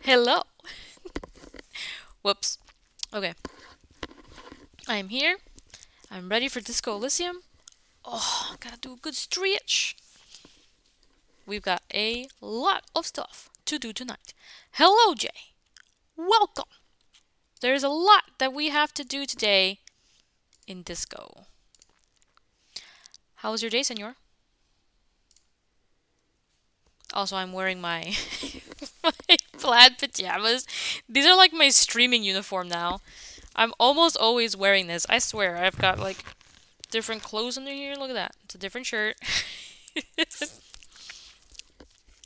Hello. Whoops. Okay. I'm here. I'm ready for Disco Elysium. Oh, gotta do a good stretch. We've got a lot of stuff to do tonight. Hello, Jay. Welcome. There's a lot that we have to do today in Disco. How was your day, senor? Also, I'm wearing my my plaid pajamas. These are like my streaming uniform now. I'm almost always wearing this. I swear, I've got like different clothes under here. Look at that. It's a different shirt.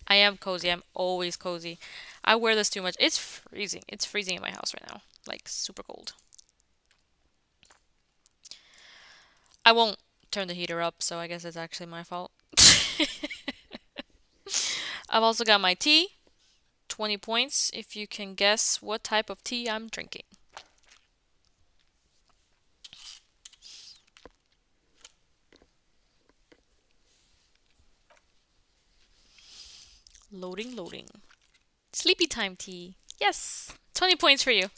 I am cozy. I'm always cozy. I wear this too much. It's freezing. It's freezing in my house right now. Like super cold. I won't turn the heater up, so I guess it's actually my fault. I've also got my tea. 20 points if you can guess what type of tea I'm drinking. Loading, loading. Sleepy time tea. Yes. 20 points for you.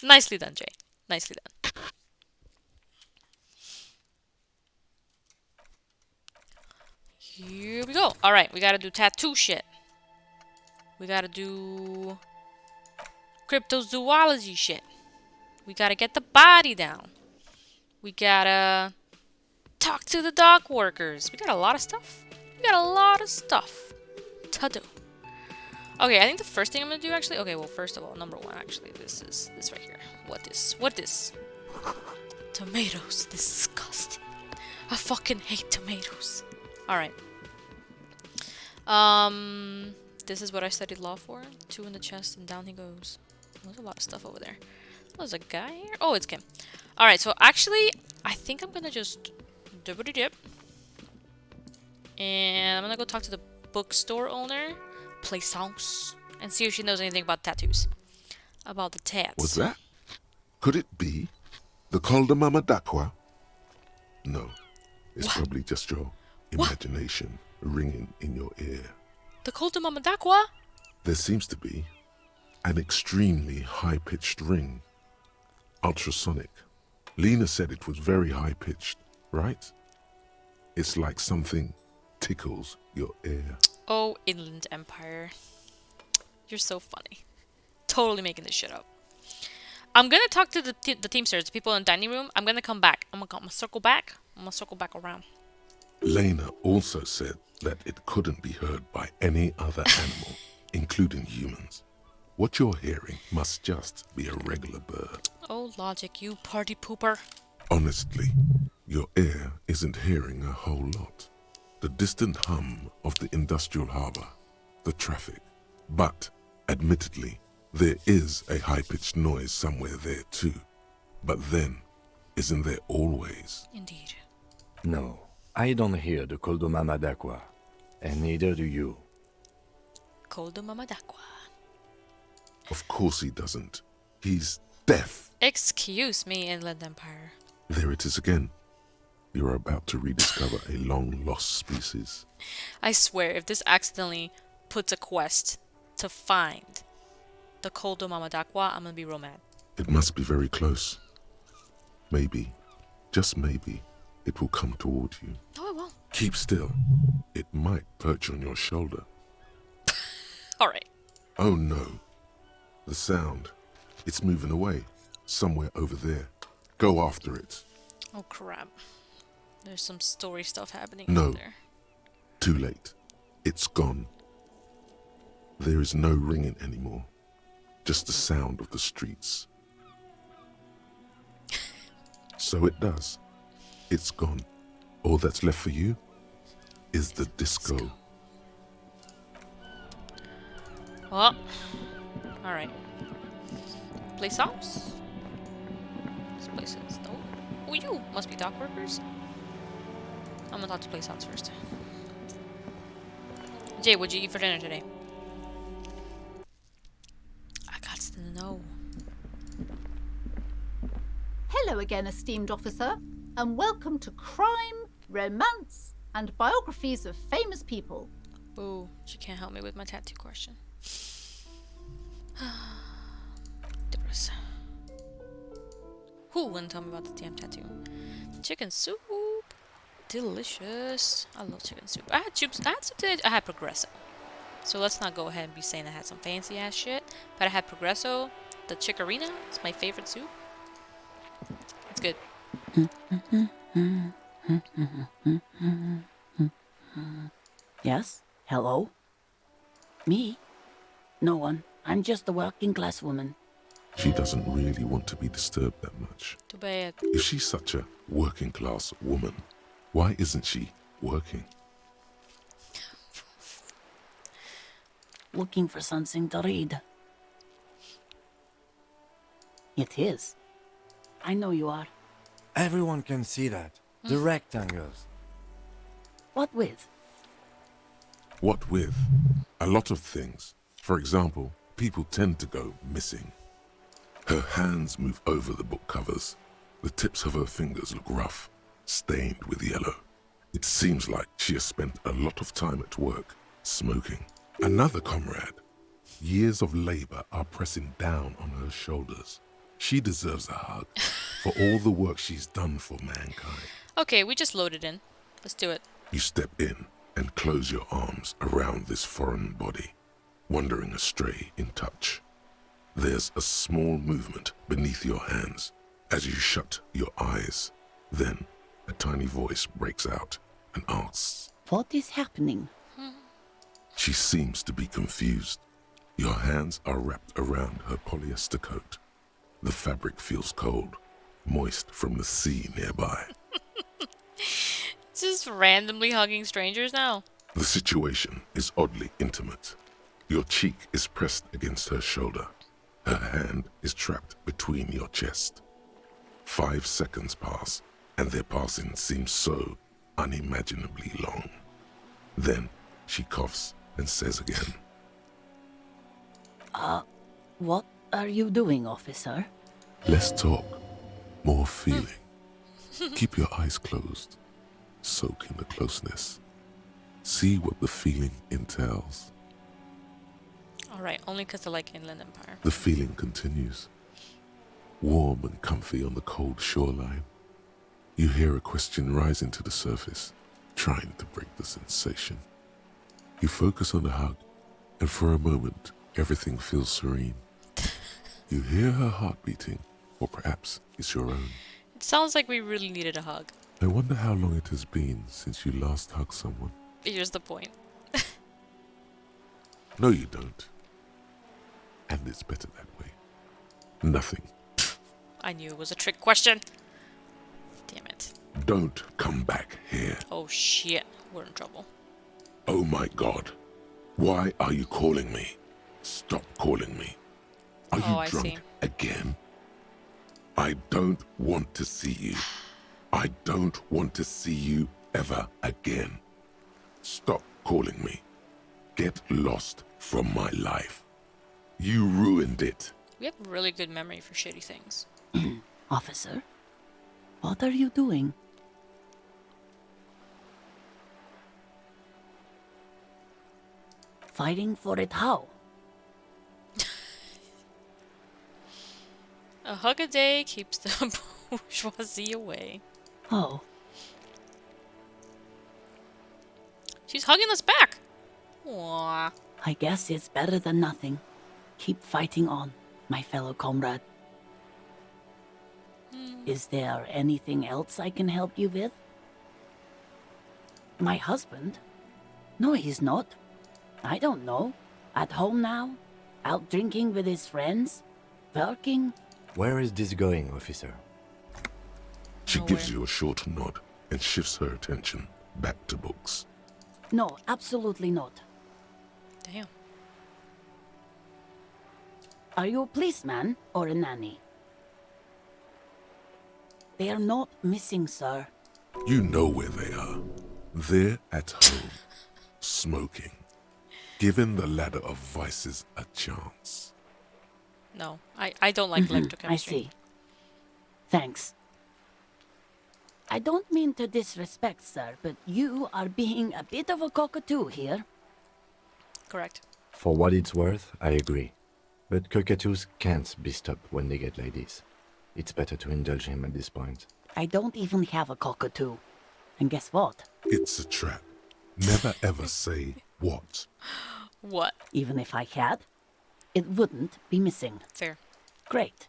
Nicely done, Jay. Nicely done. Here we go. Alright, we gotta do tattoo shit. We gotta do cryptozoology shit. We gotta get the body down. We gotta talk to the dock workers. We got a lot of stuff. We got a lot of stuff to do. Okay, I think the first thing I'm gonna do actually. Okay, well, first of all, number one, actually, this is this right here. What is? What is? Tomatoes. Disgusting. I fucking hate tomatoes. Alright. This is what I studied law for. 2 in the chest, and down he goes. There's a lot of stuff over there. There's a guy here. Oh, it's Kim. Alright, so actually, I think I'm gonna just dippity dip. And I'm gonna go talk to the bookstore owner, Plaisance, and see if she knows anything about tattoos. About the tats. What's that? Could it be the Col de Mamadakwa? No, it's What? probably just your imagination ringing in your ear. The Col de Mamadakwa? There seems to be an extremely high-pitched ring. Ultrasonic. Lena said it was very high-pitched, right? It's like something tickles your ear. Oh, Inland Empire. You're so funny. Totally making this shit up. I'm gonna talk to the Teamsters, the people in the dining room. I'm gonna come back. I'm gonna circle back. I'm gonna circle back around. Lena also said that it couldn't be heard by any other animal, including humans. What you're hearing must just be a regular bird. Oh, logic, you party pooper. Honestly, your ear isn't hearing a whole lot. The distant hum of the industrial harbor, the traffic. But, admittedly, there is a high-pitched noise somewhere there too. But then, isn't there always? Indeed. No, I don't hear the Col de Mamadakwa, and neither do you. Col de Mamadakwa. Of course he doesn't. He's deaf. Excuse me, Inland Empire. There it is again. You're about to rediscover a long-lost species. I swear, if this accidentally puts a quest to find the Col de Mamadakwa, I'm gonna be real mad. It must be very close. Maybe, just maybe, it will come toward you. No, it won't. Keep still. It might perch on your shoulder. Alright. Oh no. The sound. It's moving away. Somewhere over there. Go after it. Oh crap. There's some story stuff happening No. out there. Too late. It's gone. There is no ringing anymore. Just the sound of the streets. So it does. It's gone. All that's left for you is the disco. Well, alright. Plaisance? This place is no. Oh, you must be dock workers. I'm gonna talk to Plaisance first. Jay, what'd you eat for dinner today? I got to know. Hello again, esteemed officer, and welcome to Crime, Romance, and Biographies of Famous People. Boo, she can't help me with my tattoo question. Depress. Who wouldn't tell me about the damn tattoo? Chicken soup. Delicious. I love chicken soup. I had soup today. I had Progresso. So let's not go ahead and be saying I had some fancy ass shit. But I had Progresso. The Chicorina. It's my favorite soup. It's good. Yes? Hello? Me? No one. I'm just a working class woman. She doesn't really want to be disturbed that much. Too bad. If she's such a working class woman, why isn't she working? Looking for something to read. It is. I know you are. Everyone can see that. The rectangles. What with? What with? A lot of things. For example, people tend to go missing. Her hands move over the book covers. The tips of her fingers look rough, stained with yellow. It seems like she has spent a lot of time at work, smoking. Another comrade. Years of labor are pressing down on her shoulders. She deserves a hug for all the work she's done for mankind. Okay, we just loaded in. Let's do it. You step in and close your arms around this foreign body, wandering astray in touch. There's a small movement beneath your hands as you shut your eyes. Then a tiny voice breaks out and asks, What is happening? She seems to be confused. Your hands are wrapped around her polyester coat. The fabric feels cold, moist from the sea nearby. Just randomly hugging strangers now. The situation is oddly intimate. Your cheek is pressed against her shoulder. Her hand is trapped between your chest. 5 seconds pass, and their passing seems so unimaginably long. Then she coughs and says again, What are you doing, officer? Less talk, more feeling. Keep your eyes closed. Soak in the closeness. See what the feeling entails. Alright, only because I like Inland Empire. The feeling continues. Warm and comfy on the cold shoreline. You hear a question rising to the surface, trying to break the sensation. You focus on the hug, and for a moment, everything feels serene. You hear her heart beating, or perhaps it's your own. It sounds like we really needed a hug. I wonder how long it has been since you last hugged someone. Here's the point. No, you don't. And it's better that way. Nothing. I knew it was a trick question. Damn it. Don't come back here. Oh shit, we're in trouble. Oh my God. Why are you calling me? Stop calling me. Are you I drunk see. again? I don't want to see you. I don't want to see you ever again. Stop calling me. Get lost from my life. You ruined it. We have really good memory for shitty things. Officer? What are you doing? Fighting for it how? A hug a day keeps the bourgeoisie away. Oh, She's hugging us back. Aww. I guess it's better than nothing. Keep fighting on, my fellow comrade. Is there anything else I can help you with? My husband? No, he's not. I don't know. At home now? Out drinking with his friends? Working? Where is this going, officer? She Nowhere. gives you a short nod and shifts her attention back to books. No, absolutely not. Damn. Are you a policeman or a nanny? They are not missing, sir. You know where they are. They're at home, smoking, giving the ladder of vices a chance. No, I don't like I electrochemistry. see. Thanks. I don't mean to disrespect, sir, but you are being a bit of a cockatoo here. Correct. For what it's worth, I agree. But cockatoos can't be stopped when they get like this. It's better to indulge him at this point. I don't even have a cockatoo. And guess what? It's a trap. Never ever say what. What? Even if I had, it wouldn't be missing. Fair. Great.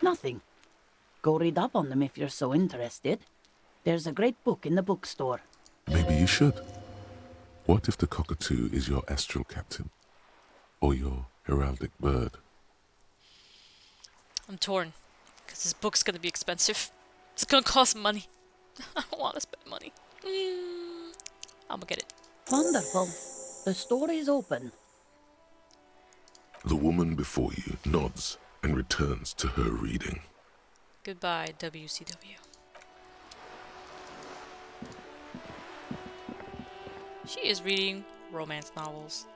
Nothing. Go read up on them if you're so interested. There's a great book in the bookstore. Maybe you should. What if the cockatoo is your astral captain? Or your heraldic bird? I'm torn. Because this book's gonna be expensive. It's gonna cost money. I don't want to spend money. I'm gonna get it. Wonderful. The store is open. The woman before you nods and returns to her reading. Goodbye, WCW. She is reading romance novels.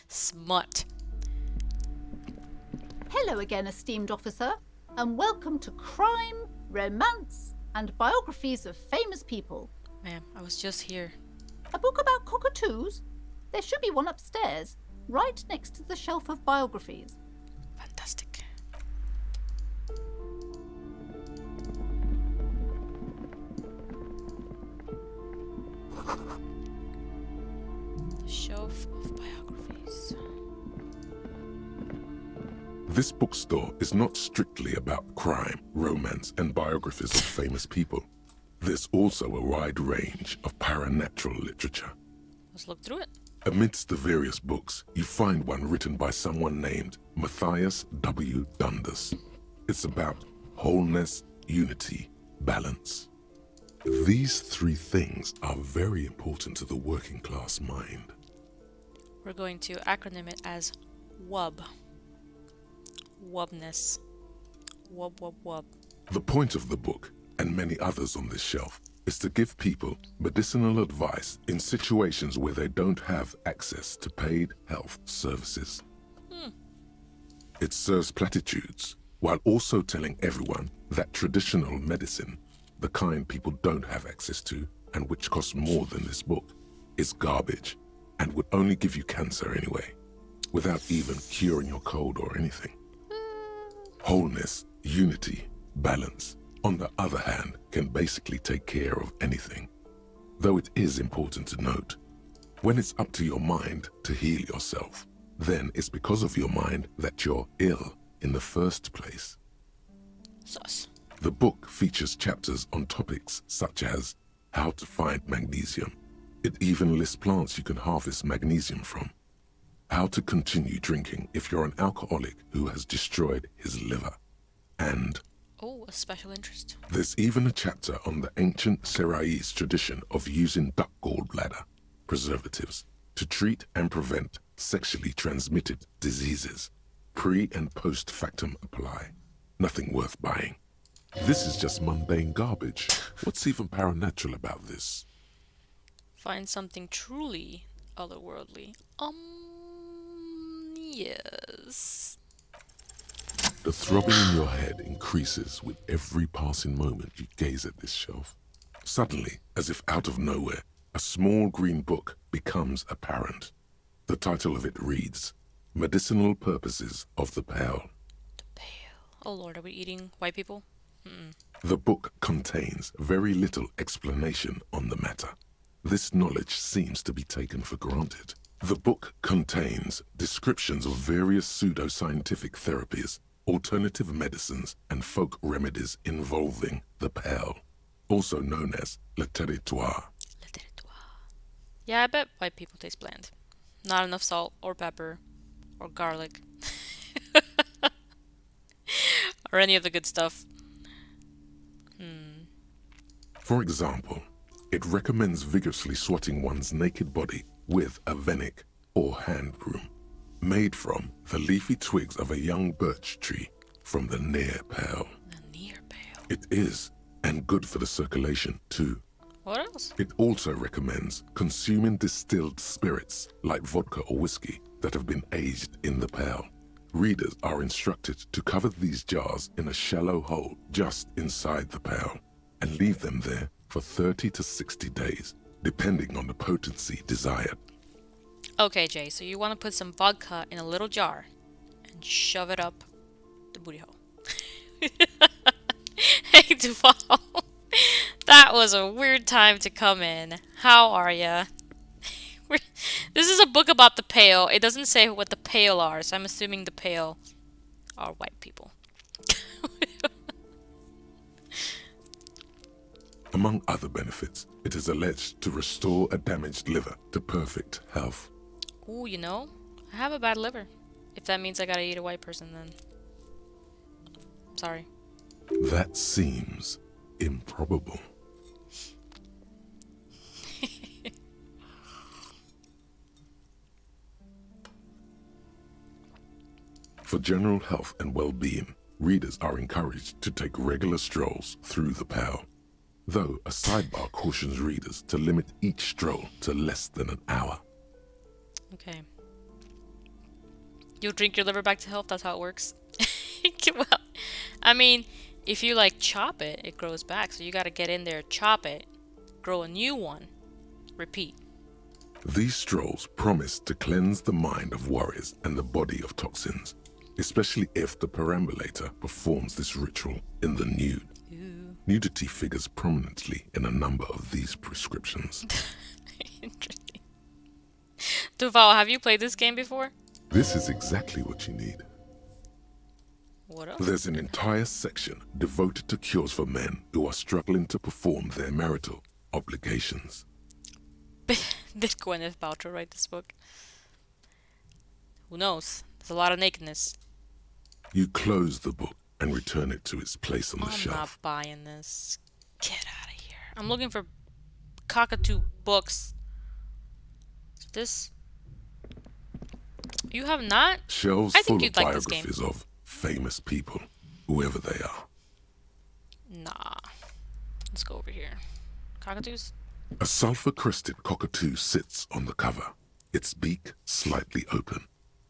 Smut. Hello again, esteemed officer, and welcome to Crime, Romance, and Biographies of Famous People. Ma'am, I was just here. A book about cockatoos? There should be one upstairs, right next to the shelf of biographies. Fantastic. Shelf of biographies. This bookstore is not strictly about crime, romance, and biographies of famous people. There's also a wide range of paranatural literature. Let's look through it. Amidst the various books, you find one written by someone named Matthias W. Dundas. It's about wholeness, unity, balance. These three things are very important to the working class mind. We're going to acronym it as WUB. Wubness. Wub, wub, wub. The point of the book, and many others on this shelf, is to give people medicinal advice in situations where they don't have access to paid health services. It serves platitudes, while also telling everyone that traditional medicine, the kind people don't have access to and which costs more than this book, is garbage and would only give you cancer anyway, without even curing your cold or anything. Wholeness, unity, balance, on the other hand, can basically take care of anything. Though it is important to note, when it's up to your mind to heal yourself, then it's because of your mind that you're ill in the first place. Sus. The book features chapters on topics such as how to find magnesium. It even lists plants you can harvest magnesium from. How to continue drinking if you're an alcoholic who has destroyed his liver. And Oh, a special interest. there's even a chapter on the ancient Seraïs tradition of using duck gallbladder preservatives to treat and prevent sexually transmitted diseases. Pre and post factum apply. Nothing worth buying. This is just mundane garbage. What's even paranatural about this? Find something truly otherworldly. Yes. The throbbing in your head increases with every passing moment you gaze at this shelf. Suddenly, as if out of nowhere, a small green book becomes apparent. The title of it reads, Medicinal Purposes of the Pale. The pale. Oh lord, are we eating white people? The book contains very little explanation on the matter. This knowledge seems to be taken for granted. The book contains descriptions of various pseudoscientific therapies, alternative medicines, and folk remedies involving the pale, also known as le territoire. Le territoire. Yeah, I bet white people taste bland. Not enough salt or pepper or garlic. Or any of the good stuff. For example, it recommends vigorously swatting one's naked body with a venik or hand broom, made from the leafy twigs of a young birch tree from the near pale. The near pale. It is, and good for the circulation too. What else? It also recommends consuming distilled spirits like vodka or whiskey that have been aged in the pale. Readers are instructed to cover these jars in a shallow hole just inside the pale and leave them there for 30 to 60 days, depending on the potency desired. Okay, Jay, so you want to put some vodka in a little jar and shove it up the booty hole. Hey, Duval. That was a weird time to come in. How are ya? This is a book about the Pale. It doesn't say what the Pale are, so I'm assuming the Pale are white people. Among other benefits, it is alleged to restore a damaged liver to perfect health. Ooh, you know, I have a bad liver. If that means I gotta eat a white person, then... sorry. That seems improbable. For general health and well-being, readers are encouraged to take regular strolls through the Pale, though a sidebar cautions readers to limit each stroll to less than an hour. Okay. You'll drink your liver back to health, that's how it works. Well, I mean, if you like chop it, it grows back. So you gotta get in there, chop it, grow a new one, repeat. These strolls promise to cleanse the mind of worries and the body of toxins, especially if the perambulator performs this ritual in the nude. Ooh. Nudity figures prominently in a number of these prescriptions. Interesting. Duval, have you played this game before? This is exactly what you need. What else? There's an entire section devoted to cures for men who are struggling to perform their marital obligations. Did Gwyneth Paltrow write this book? Who knows? There's a lot of nakedness. You close the book and return it to its place on the I'm shelf. not buying this. Get out of here. I'm looking for cockatoo books. This? You have not? Shelves I think full of you'd like this game. biographies of famous people, whoever they are. Nah. Let's go over here. Cockatoos? A sulfur-crested cockatoo sits on the cover, its beak slightly open.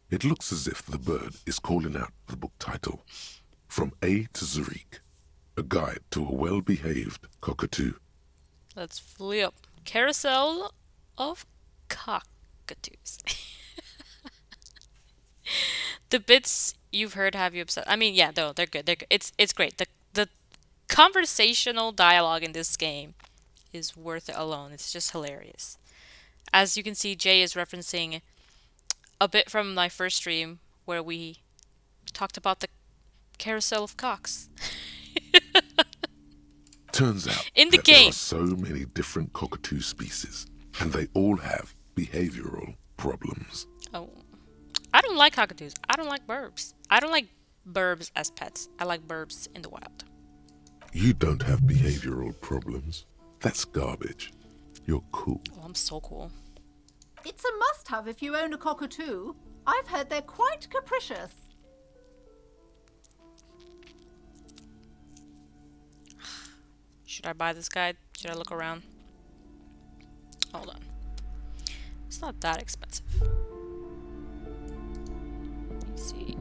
It looks as if the bird is calling out the book title, From A to Zurich, a guide to a well-behaved cockatoo. Let's flip. Carousel of cockatoos. The bits you've heard have you upset. I mean, yeah, no, they're good. They're good. It's great. The conversational dialogue in this game is worth it alone. It's just hilarious. As you can see, Jay is referencing a bit from my first stream where we talked about the carousel of cocks. Turns out In the that there game. are so many different cockatoo species, and they all have behavioral problems. Oh, I don't like cockatoos. I don't like burbs. I don't like burbs as pets. I like burbs in the wild. You don't have behavioral problems. That's garbage. You're cool. Oh, I'm so cool. It's a must-have if you own a cockatoo. I've heard they're quite capricious. Should I buy this guide? Should I look around? Hold on. It's not that expensive. Let me see.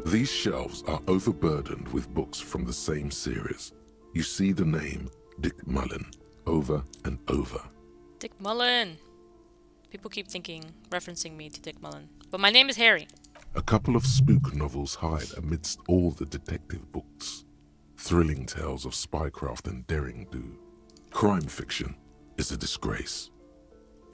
These shelves are overburdened with books from the same series. You see the name Dick Mullen over and over. Dick Mullen. People keep referencing me to Dick Mullen. But my name is Harry. A couple of spook novels hide amidst all the detective books. Thrilling tales of spycraft and daring-do. Crime fiction is a disgrace.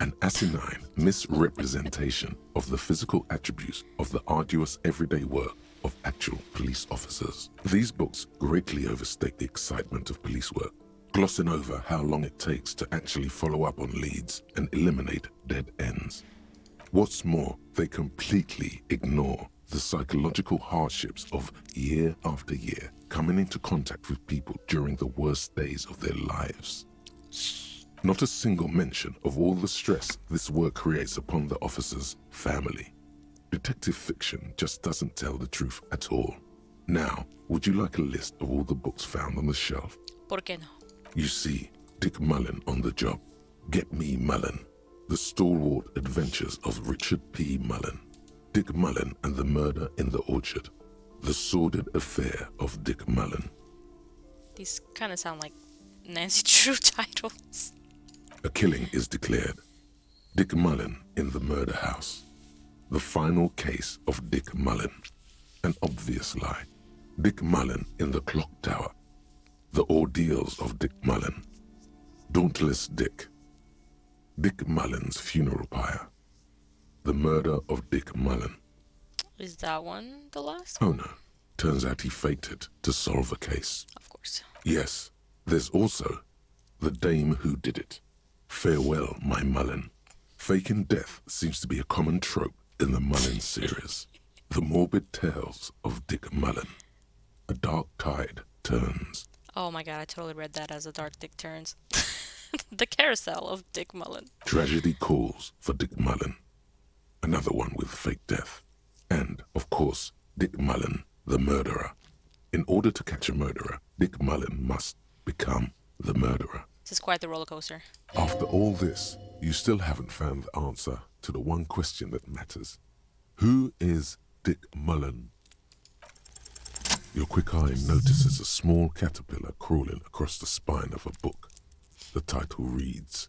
An asinine misrepresentation of the physical attributes of the arduous everyday work of actual police officers. These books greatly overstate the excitement of police work, glossing over how long it takes to actually follow up on leads and eliminate dead ends. What's more, they completely ignore the psychological hardships of year after year coming into contact with people during the worst days of their lives. Not a single mention of all the stress this work creates upon the officer's family. Detective fiction just doesn't tell the truth at all. Now, would you like a list of all the books found on the shelf? ¿Por qué no? You see Dick Mullen on the job. Get Me Mullen. The Stalwart Adventures of Richard P. Mullen. Dick Mullen and the Murder in the Orchard. The Sordid Affair of Dick Mullen. These kind of sound like Nancy Drew titles. A killing is declared. Dick Mullen in the murder house. The final case of Dick Mullen. An obvious lie. Dick Mullen in the clock tower. The ordeals of Dick Mullen. Dauntless Dick. Dick Mullen's funeral pyre. The murder of Dick Mullen. Is that one the last? Oh no. Turns out he faked it to solve a case. Of course. Yes, there's also the dame who did it. Farewell, my Mullen. Faking death seems to be a common trope in the Mullen series. The morbid tales of Dick Mullen. A dark tide turns. Oh my god, I totally read that as a dark Dick turns. The carousel of Dick Mullen. Tragedy calls for Dick Mullen. Another one with fake death. And, of course, Dick Mullen, the murderer. In order to catch a murderer, Dick Mullen must become the murderer. This is quite the roller coaster. After all this, you still haven't found the answer to the one question that matters. Who is Dick Mullen? Your quick eye notices a small caterpillar crawling across the spine of a book. The title reads,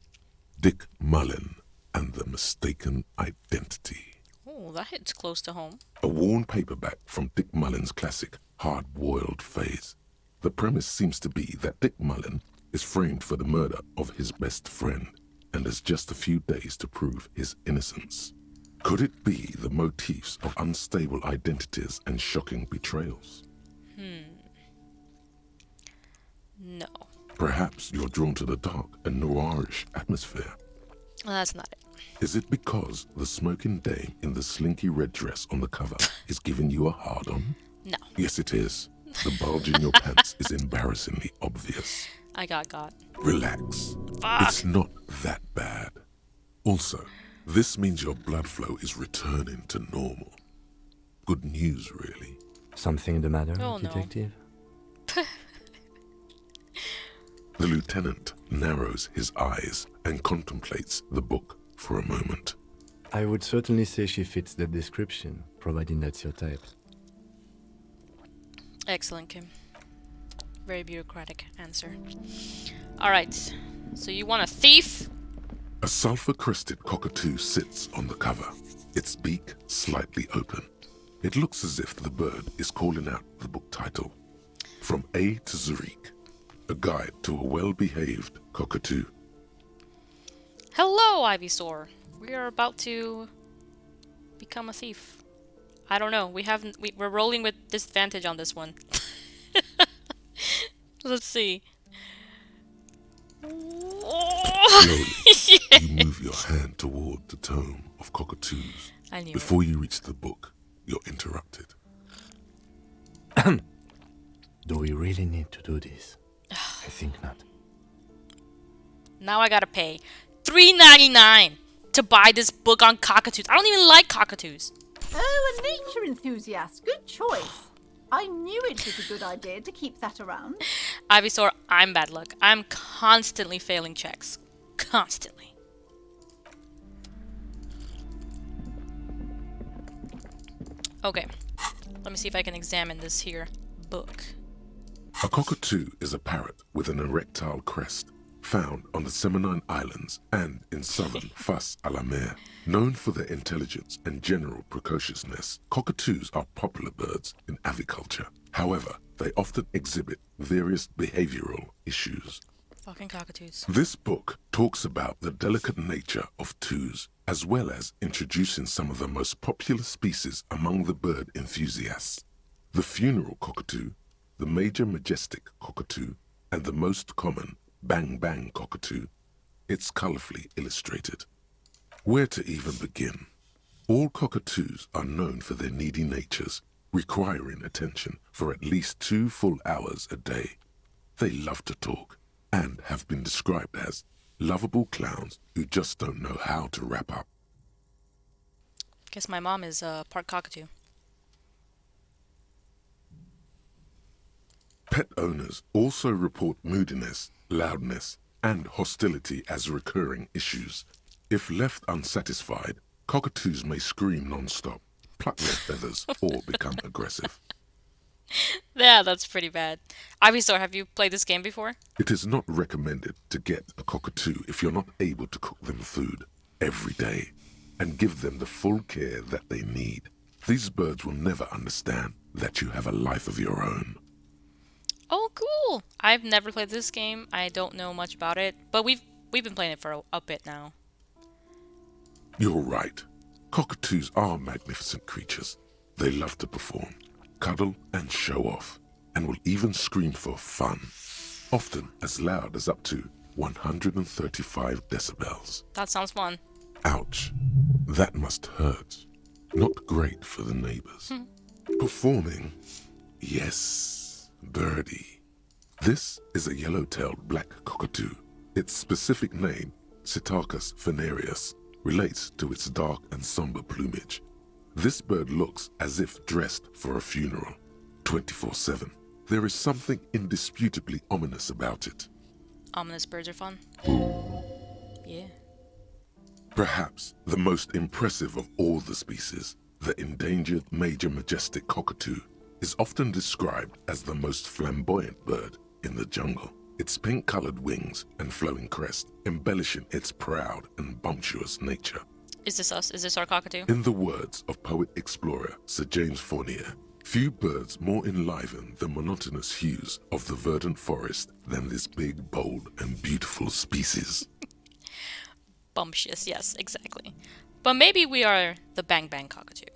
Dick Mullen and the Mistaken Identity. Oh, that hits close to home. A worn paperback from Dick Mullen's classic Hard-Boiled Phase. The premise seems to be that Dick Mullen is framed for the murder of his best friend and has just a few days to prove his innocence. Could it be the motifs of unstable identities and shocking betrayals? No. Perhaps you're drawn to the dark and noirish atmosphere. That's not it. Is it because the smoking dame in the slinky red dress on the cover is giving you a hard-on? No. Yes, it is. The bulge in your pants is embarrassingly obvious. I got. Relax. Fuck. It's not that bad. Also, this means your blood flow is returning to normal. Good news, really. Something the matter, Oh, no. detective? The lieutenant narrows his eyes and contemplates the book for a moment. I would certainly say she fits the description, providing that's your type. Excellent, Kim. Very bureaucratic answer. Alright. So you want a thief? A sulfur-crested cockatoo sits on the cover, its beak slightly open. It looks as if the bird is calling out the book title, From A to Zurich, a guide to a well-behaved cockatoo. Hello, Ivysaur. We are about to become a thief. I don't know. We're rolling with disadvantage on this one. Let's see. Slowly, you move your hand toward the tome of cockatoos. I knew it. Before you reach the book, you're interrupted. Do we really need to do this? I think not. Now I gotta pay $3.99 to buy this book on cockatoos. I don't even like cockatoos. Oh, a nature enthusiast. Good choice. I knew it was a good idea to keep that around. Ivysaur, I'm bad luck. I'm constantly failing checks. Constantly. Okay. Let me see if I can examine this here book. A cockatoo is a parrot with an erectile crest, found on the Seminine Islands and in southern Fas a la Mer. Known for their intelligence and general precociousness, cockatoos are popular birds in aviculture. However, they often exhibit various behavioral issues. Fucking cockatoos. This book talks about the delicate nature of toos, as well as introducing some of the most popular species among the bird enthusiasts. The funeral cockatoo, the major majestic cockatoo, and the most common bang bang cockatoo. It's colorfully illustrated. Where to even begin? All cockatoos are known for their needy natures, requiring attention for at least 2 full hours a day. They love to talk and have been described as lovable clowns who just don't know how to wrap up. Guess my mom is part cockatoo. Pet owners also report moodiness, loudness, and hostility as recurring issues. If left unsatisfied, cockatoos may scream non-stop, pluck their feathers, or become aggressive. Yeah, that's pretty bad. Ivysaur, have you played this game before? It is not recommended to get a cockatoo if you're not able to cook them food every day and give them the full care that they need. These birds will never understand that you have a life of your own. Oh, cool. I've never played this game. I don't know much about it, but we've been playing it for a bit now. You're right. Cockatoos are magnificent creatures. They love to perform, cuddle and show off, and will even scream for fun, often as loud as up to 135 decibels. That sounds fun. Ouch. That must hurt. Not great for the neighbors. Performing? Yes, birdie. This is a yellow-tailed black cockatoo. Its specific name, Psittacus venereus, relates to its dark and somber plumage. This bird looks as if dressed for a funeral, 24/7. There is something indisputably ominous about it. Ominous birds are fun. Yeah. Perhaps the most impressive of all the species, the endangered major majestic cockatoo, is often described as the most flamboyant bird in the jungle. Its pink-colored wings and flowing crest embellishing its proud and bumptious nature. Is this us? Is this our cockatoo? In the words of poet-explorer Sir James Fournier, few birds more enliven the monotonous hues of the verdant forest than this big, bold, and beautiful species. Bumptious, yes, exactly. But maybe we are the Bang Bang cockatoo.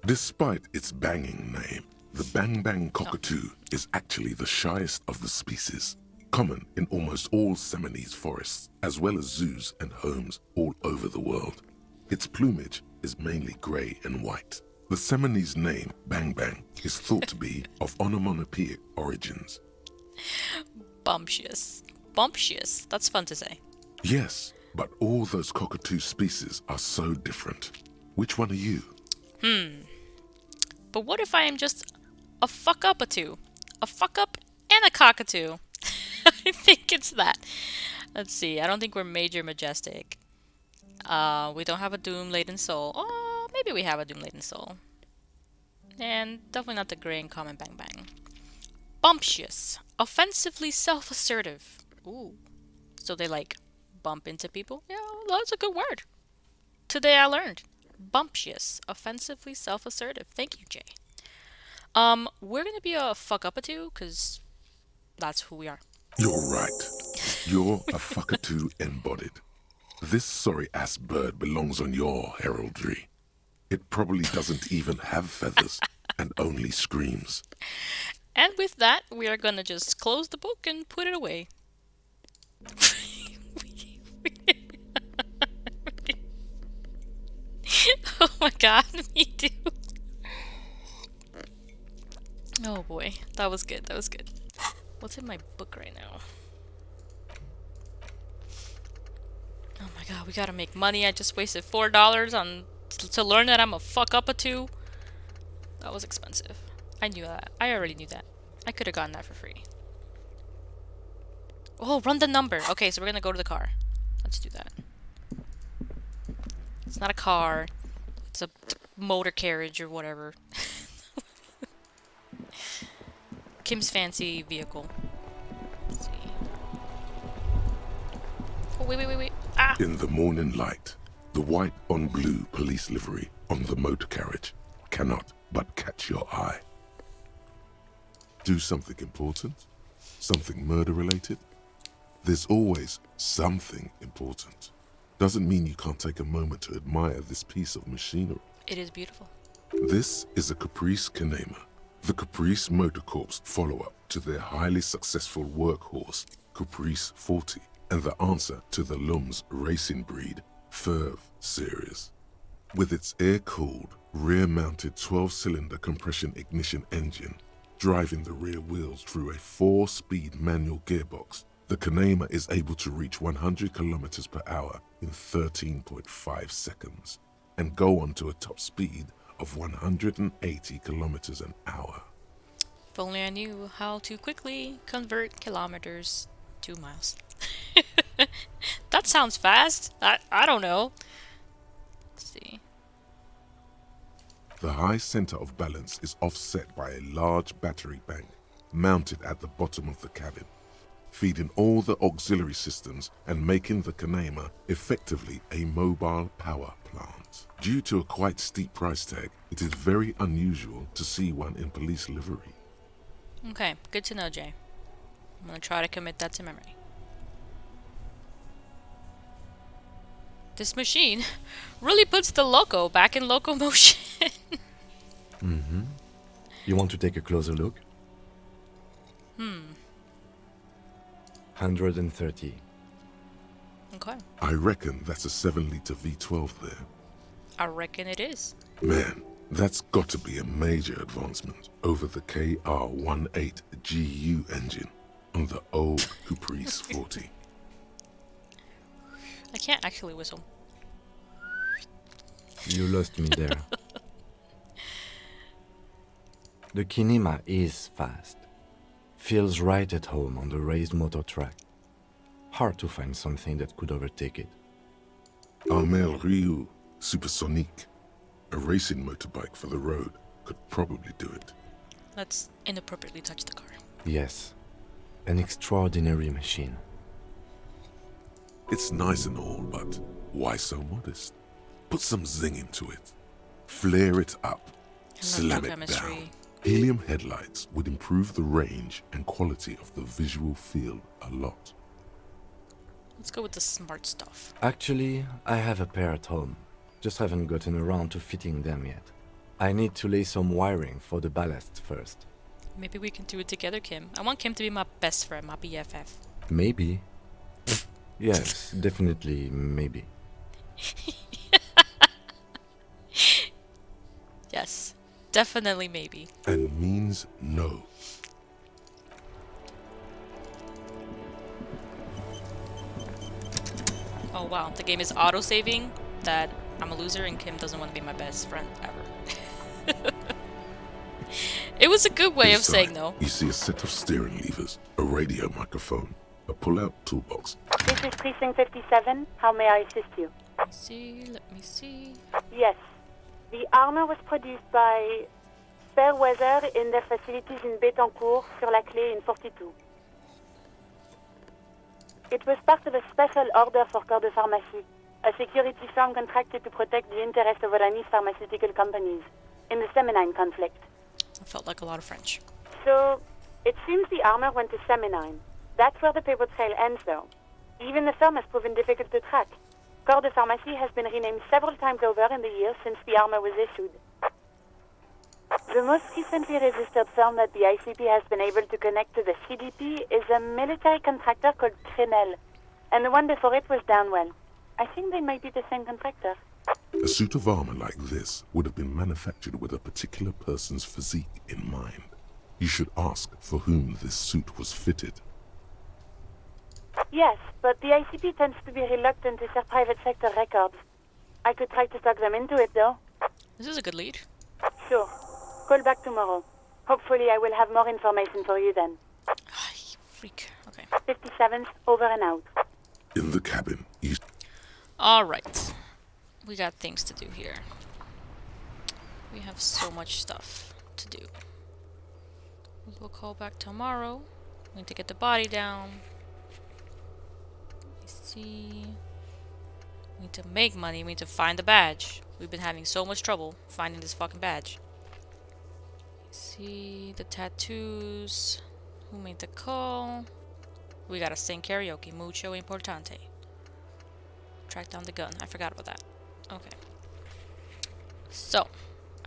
Despite its banging name, the Bang Bang cockatoo is actually the shyest of the species, common in almost all Seminoese forests, as well as zoos and homes all over the world. Its plumage is mainly grey and white. The Seminoese name, Bang Bang, is thought to be of onomatopoeic origins. Bumptious. Bumptious. That's fun to say. Yes, but all those cockatoo species are so different. Which one are you? But what if I am just a fuck-up-a-two? A fuck-up and a cockatoo. I think it's that. Let's see. I don't think we're major majestic. We don't have a doom-laden soul. Oh, maybe we have a doom-laden soul. And definitely not the grey and common Bang Bang. Bumptious. Offensively self-assertive. Ooh. So they like bump into people? Yeah, that's a good word. Today I learned. Bumptious. Offensively self-assertive. Thank you, Jay. We're gonna be a fuck-up-a-two, because that's who we are. You're right. You're a fuckatoo embodied. This sorry-ass bird belongs on your heraldry. It probably doesn't even have feathers and only screams. And with that, we are gonna just close the book and put it away. Oh my god, me too. Oh boy, that was good, that was good. What's in my book right now? Oh my god, we gotta make money. I just wasted $4 on to learn that I'm a fuck-up-a-two. That was expensive. I knew that. I already knew that. I could have gotten that for free. Oh, run the number. Okay, so we're gonna go to the car. Let's do that. It's not a car. It's a motor carriage or whatever. Kim's fancy vehicle. Let's see. Oh, wait. Ah! In the morning light, the white on blue police livery on the motor carriage cannot but catch your eye. Do something important? Something murder-related? There's always something important. Doesn't mean you can't take a moment to admire this piece of machinery. It is beautiful. This is a Caprice Canema, the Caprice Motor Corps follow-up to their highly successful workhorse, Caprice 40, and the answer to the Lum's racing breed, Ferv series. With its air-cooled, rear-mounted 12-cylinder compression ignition engine, driving the rear wheels through a 4-speed manual gearbox, the Canema is able to reach 100 kilometers per hour in 13.5 seconds and go on to a top speed of 180 kilometers an hour. If only I knew how to quickly convert kilometers to miles. That sounds fast. I don't know. Let's see. The high center of balance is offset by a large battery bank mounted at the bottom of the cabin, feeding all the auxiliary systems and making the Kanema effectively a mobile power plant. Due to a quite steep price tag, it is very unusual to see one in police livery. Okay, good to know, Jay. I'm gonna try to commit that to memory. This machine really puts the loco back in locomotion. Mm-hmm. You want to take a closer look? 130. Okay, I reckon that's a 7-liter V12 there. I reckon it is. Man, that's got to be a major advancement over the KR-18GU engine on the old Caprice 40. I can't actually whistle. You lost me there. The Kinema is fast. Feels right at home on the raised motor track. Hard to find something that could overtake it. Armel Ryu Supersonique, a racing motorbike for the road, could probably do it. Let's inappropriately touch the car. Yes, an extraordinary machine. It's nice and all, but why so modest? Put some zing into it. Flare it up. Slam it down. Chemistry. Helium headlights would improve the range and quality of the visual field a lot. Let's go with the smart stuff. Actually, I have a pair at home. Just haven't gotten around to fitting them yet. I need to lay some wiring for the ballast first. Maybe we can do it together, Kim. I want Kim to be my best friend, my BFF. Maybe. Yes, definitely maybe. Yes, definitely maybe. And means no. Oh wow, the game is auto-saving that I'm a loser and Kim doesn't want to be my best friend ever. It was a good way of saying no. You see a set of steering levers, a radio microphone, a pull-out toolbox. This is Precinct 57. How may I assist you? Let me see. Yes. The armor was produced by Fairweather in their facilities in Bétancourt, sur la Clé in 42. It was part of a special order for Corps de Pharmacie, a security firm contracted to protect the interests of Oranese pharmaceutical companies in the Semenine conflict. I felt like a lot of French. So, it seems the armor went to Semenine. That's where the paper trail ends, though. Even the firm has proven difficult to track. Corps de Pharmacie has been renamed several times over in the years since the armor was issued. The most recently registered firm that the ICP has been able to connect to the CDP is a military contractor called Trinell, and the one before it was Downwell. I think they might be the same contractor. A suit of armor like this would have been manufactured with a particular person's physique in mind. You should ask for whom this suit was fitted. Yes, but the ICP tends to be reluctant to share private sector records. I could try to talk them into it, though. This is a good lead. Sure. Call back tomorrow. Hopefully I will have more information for you then. Ah, you freak. Okay. 57th, over and out. In the cabin, you... Alright. We got things to do here. We have so much stuff to do. We'll call back tomorrow. We need to get the body down. Let me see. We need to make money. We need to find the badge. We've been having so much trouble finding this fucking badge. Let's see the tattoos. Who made the call? We gotta sing karaoke. Mucho importante. Track down the gun. I forgot about that. Okay. So,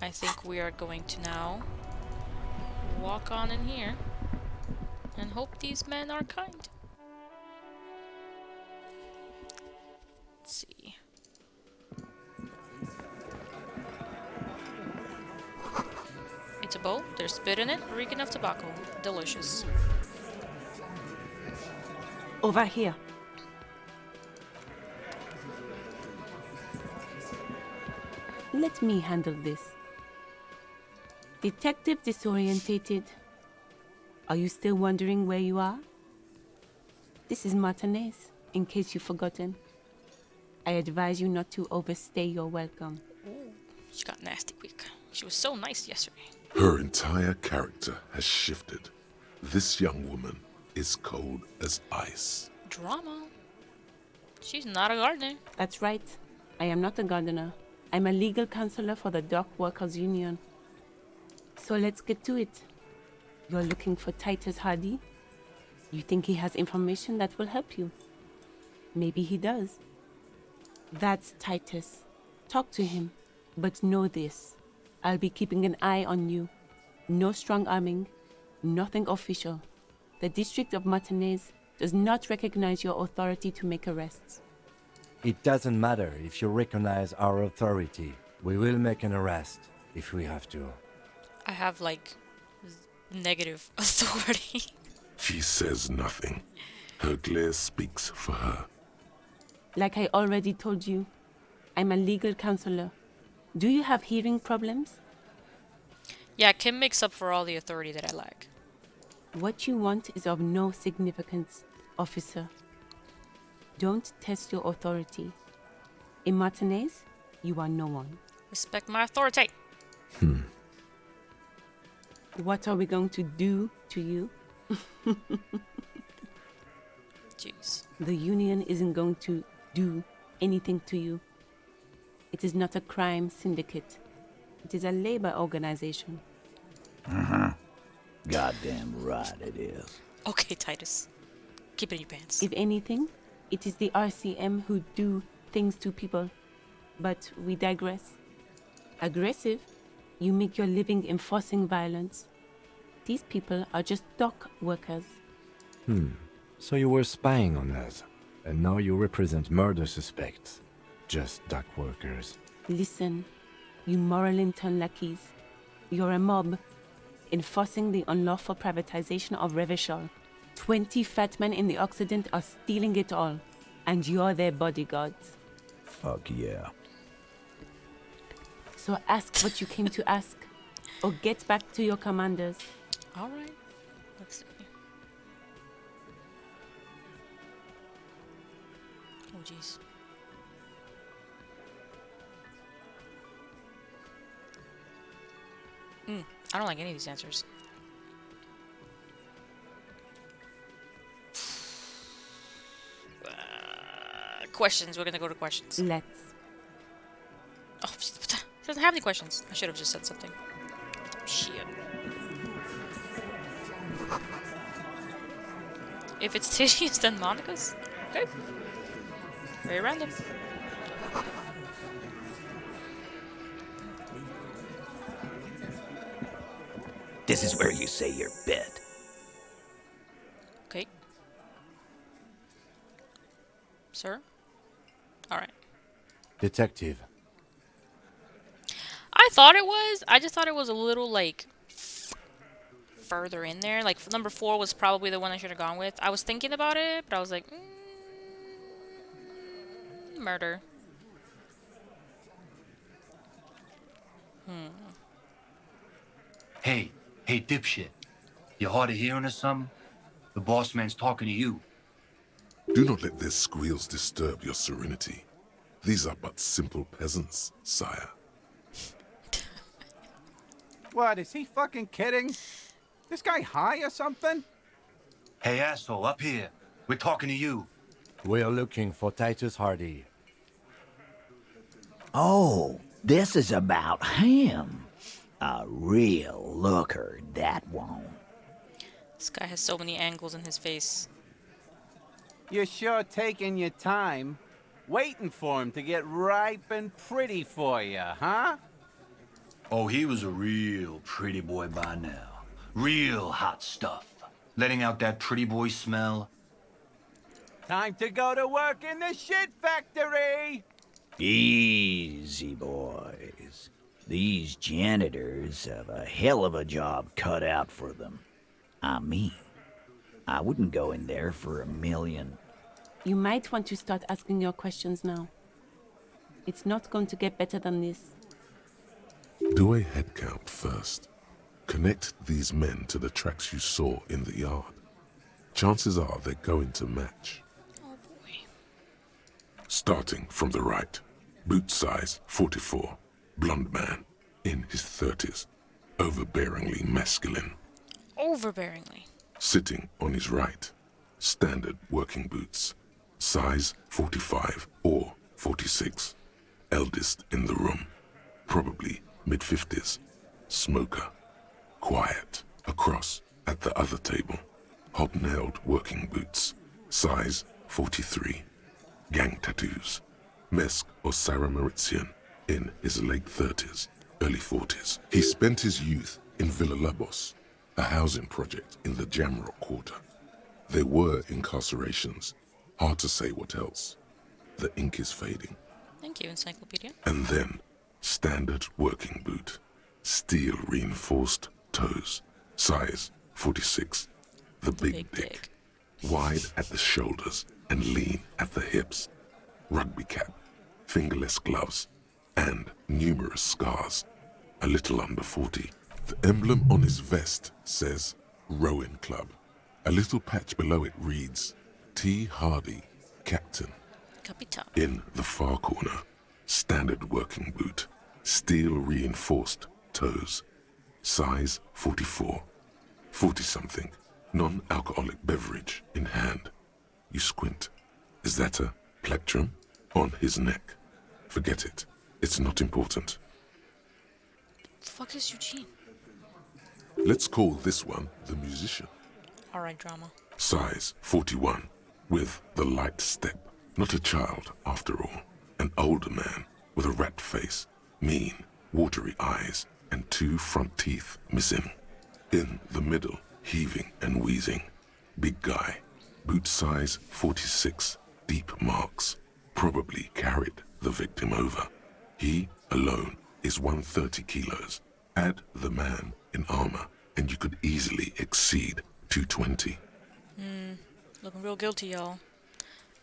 I think we are going to now walk on in here and hope these men are kind. Let's see. It's a bowl. There's spit in it, reeking of tobacco. Delicious. Over here. Let me handle this. Detective disorientated. Are you still wondering where you are? This is Martinez, in case you've forgotten. I advise you not to overstay your welcome. She got nasty quick. She was so nice yesterday. Her entire character has shifted. This young woman is cold as ice. Drama. She's not a gardener. That's right. I am not a gardener. I'm a legal counselor for the Dock Workers Union. So let's get to it. You're looking for Titus Hardy? You think he has information that will help you? Maybe he does. That's Titus. Talk to him. But know this. I'll be keeping an eye on you. No strong arming. Nothing official. The District of Martinez does not recognize your authority to make arrests. It doesn't matter if you recognize our authority. We will make an arrest if we have to. I have, like, negative authority. She says nothing. Her glare speaks for her. Like I already told you, I'm a legal counselor. Do you have hearing problems? Yeah, Kim makes up for all the authority that I lack. What you want is of no significance, officer. Don't test your authority. In Martinez, you are no one. Respect my authority. What are we going to do to you? Jeez. The union isn't going to do anything to you. It is not a crime syndicate. It is a labor organization. Goddamn right it is. Okay, Titus. Keep it in your pants. If anything, it is the RCM who do things to people. But we digress. Aggressive, you make your living enforcing violence. These people are just dock workers. So you were spying on us, and now you represent murder suspects. Just dock workers. Listen, you moral intern lackeys. You're a mob, enforcing the unlawful privatization of Revachol. 20 fat men in the Occident are stealing it all, and you're their bodyguards. Fuck yeah. So ask what you came to ask, or get back to your commanders. All right. Let's see. Oh, jeez. I don't like any of these answers. Questions. We're gonna go to questions. Let's. Oh, it doesn't have any questions. I should have just said something. Shit. If it's titties, then Monica's? Okay. Very random. This is where you say your bit. Okay. Sir? Alright. Detective. I thought it was. I just thought it was a little, like, further in there. Like, number 4 was probably the one I should have gone with. I was thinking about it, but I was like, murder. Hey, dipshit. You hard of hearing or something? The boss man's talking to you. Do not let their squeals disturb your serenity. These are but simple peasants, sire. What, is he fucking kidding? This guy high or something? Hey, asshole, up here. We're talking to you. We're looking for Titus Hardy. Oh, this is about him. A real looker, that one. This guy has so many angles in his face. You're sure taking your time, waiting for him to get ripe and pretty for you, huh? Oh, he was a real pretty boy by now. Real hot stuff. Letting out that pretty boy smell. Time to go to work in the shit factory! Easy, boys. These janitors have a hell of a job cut out for them. I mean, I wouldn't go in there for $1 million. You might want to start asking your questions now. It's not going to get better than this. Do a head count first. Connect these men to the tracks you saw in the yard. Chances are they're going to match. Oh boy. Starting from the right. Boot size 44. Blonde man. in his 30s, overbearingly masculine. Overbearingly. Sitting on his right, standard working boots, size 45 or 46, eldest in the room, probably mid-50s, smoker, quiet, across at the other table, hobnailed working boots, size 43, gang tattoos, Mesk or Sarah Mauritian, in his late 30s, early 40s. He spent his youth in Villa Labos, a housing project in the Jamrock quarter. There were incarcerations, hard to say what else. The ink is fading. Thank you, Encyclopedia. And then, standard working boot, steel reinforced toes, size 46, the big dick, wide at the shoulders and lean at the hips, rugby cap, fingerless gloves, and numerous scars, a little under 40. The emblem on his vest says Rowing Club. A little patch below it reads T. Hardy, Captain. Capitan. In the far corner, standard working boot, steel reinforced toes, size 44, 40-something, non-alcoholic beverage in hand. You squint. Is that a plectrum? On his neck. Forget it. It's not important. The fuck is Eugene? Let's call this one the musician. Alright, drama. Size 41, with the light step. Not a child, after all. An older man with a rat face, mean, watery eyes, and 2 front teeth missing. In the middle, heaving and wheezing. Big guy. Boot size 46, deep marks. Probably carried the victim over. He, alone, is 130 kilos. Add the man in armor, and you could easily exceed 220. Looking real guilty, y'all.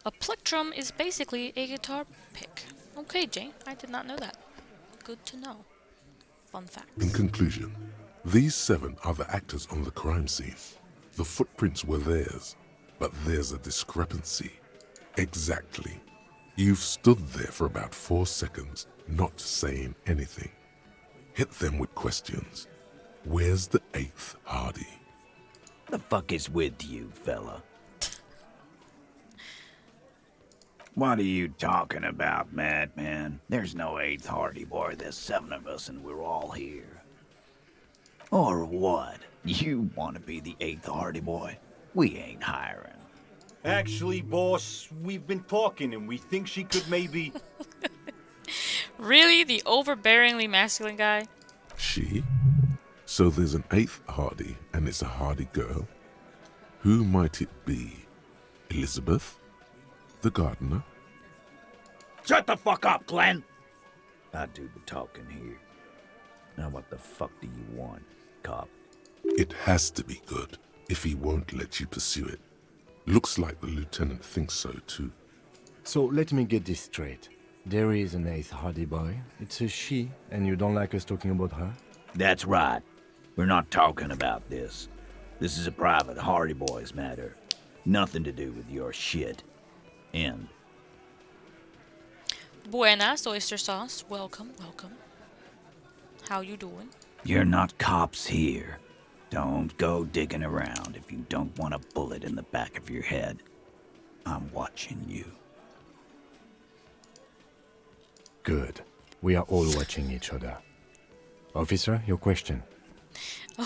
A plectrum is basically a guitar pick. Okay, Jane, I did not know that. Good to know. Fun fact. In conclusion, these 7 are the actors on the crime scene. The footprints were theirs, but there's a discrepancy. Exactly. You've stood there for about 4 seconds, not saying anything. Hit them with questions. Where's the 8th Hardy? The fuck is with you, fella? What are you talking about, madman? There's no 8th Hardy boy. There's 7 of us and we're all here. Or what? You want to be the 8th Hardy boy? We ain't hiring. Actually, boss, we've been talking and we think she could maybe... Really? The overbearingly masculine guy? She? So there's an 8th Hardy, and it's a Hardy girl? Who might it be? Elizabeth? The gardener? Shut the fuck up, Glenn! I do the talking here. Now what the fuck do you want, cop? It has to be good, if he won't let you pursue it. Looks like the lieutenant thinks so too. So let me get this straight. There is an 8th Hardy boy. It's a she, and you don't like us talking about her? That's right. We're not talking about this. This is a private Hardy Boys matter. Nothing to do with your shit. End. Buenas, oyster sauce. Welcome, welcome. How you doing? You're not cops here. Don't go digging around if you don't want a bullet in the back of your head. I'm watching you. Good. We are all watching each other. Officer, your question.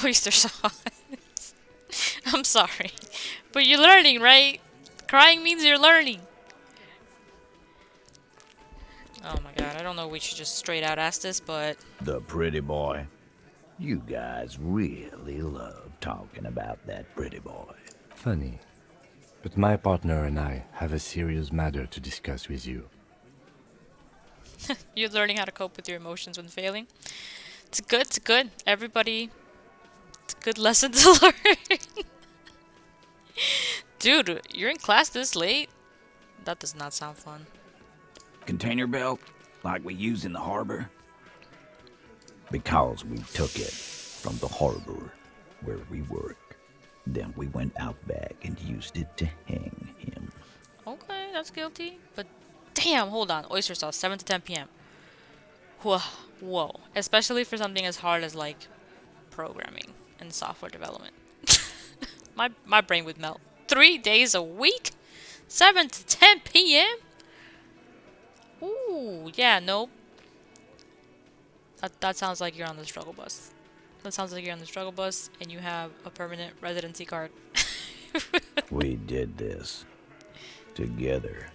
Oyster sauce. I'm sorry. But you're learning, right? Crying means you're learning. Oh my god, I don't know if we should just straight out ask this, but... The pretty boy. You guys really love talking about that pretty boy. Funny. But my partner and I have a serious matter to discuss with you. You're learning how to cope with your emotions when failing. It's good, it's good. Everybody... It's a good lesson to learn. Dude, you're in class this late? That does not sound fun. Container belt, like we use in the harbor? Because we took it from the harbor where we work. Then we went out back and used it to hang him. Okay, that's guilty. But damn, hold on. Oyster sauce, 7 to 10 p.m. Whew. Whoa. Especially for something as hard as, like, programming and software development. My brain would melt. 3 days a week? 7 to 10 p.m.? Ooh, yeah, nope. That sounds like you're on the struggle bus. That sounds like you're on the struggle bus and you have a permanent residency card. We did this. Together.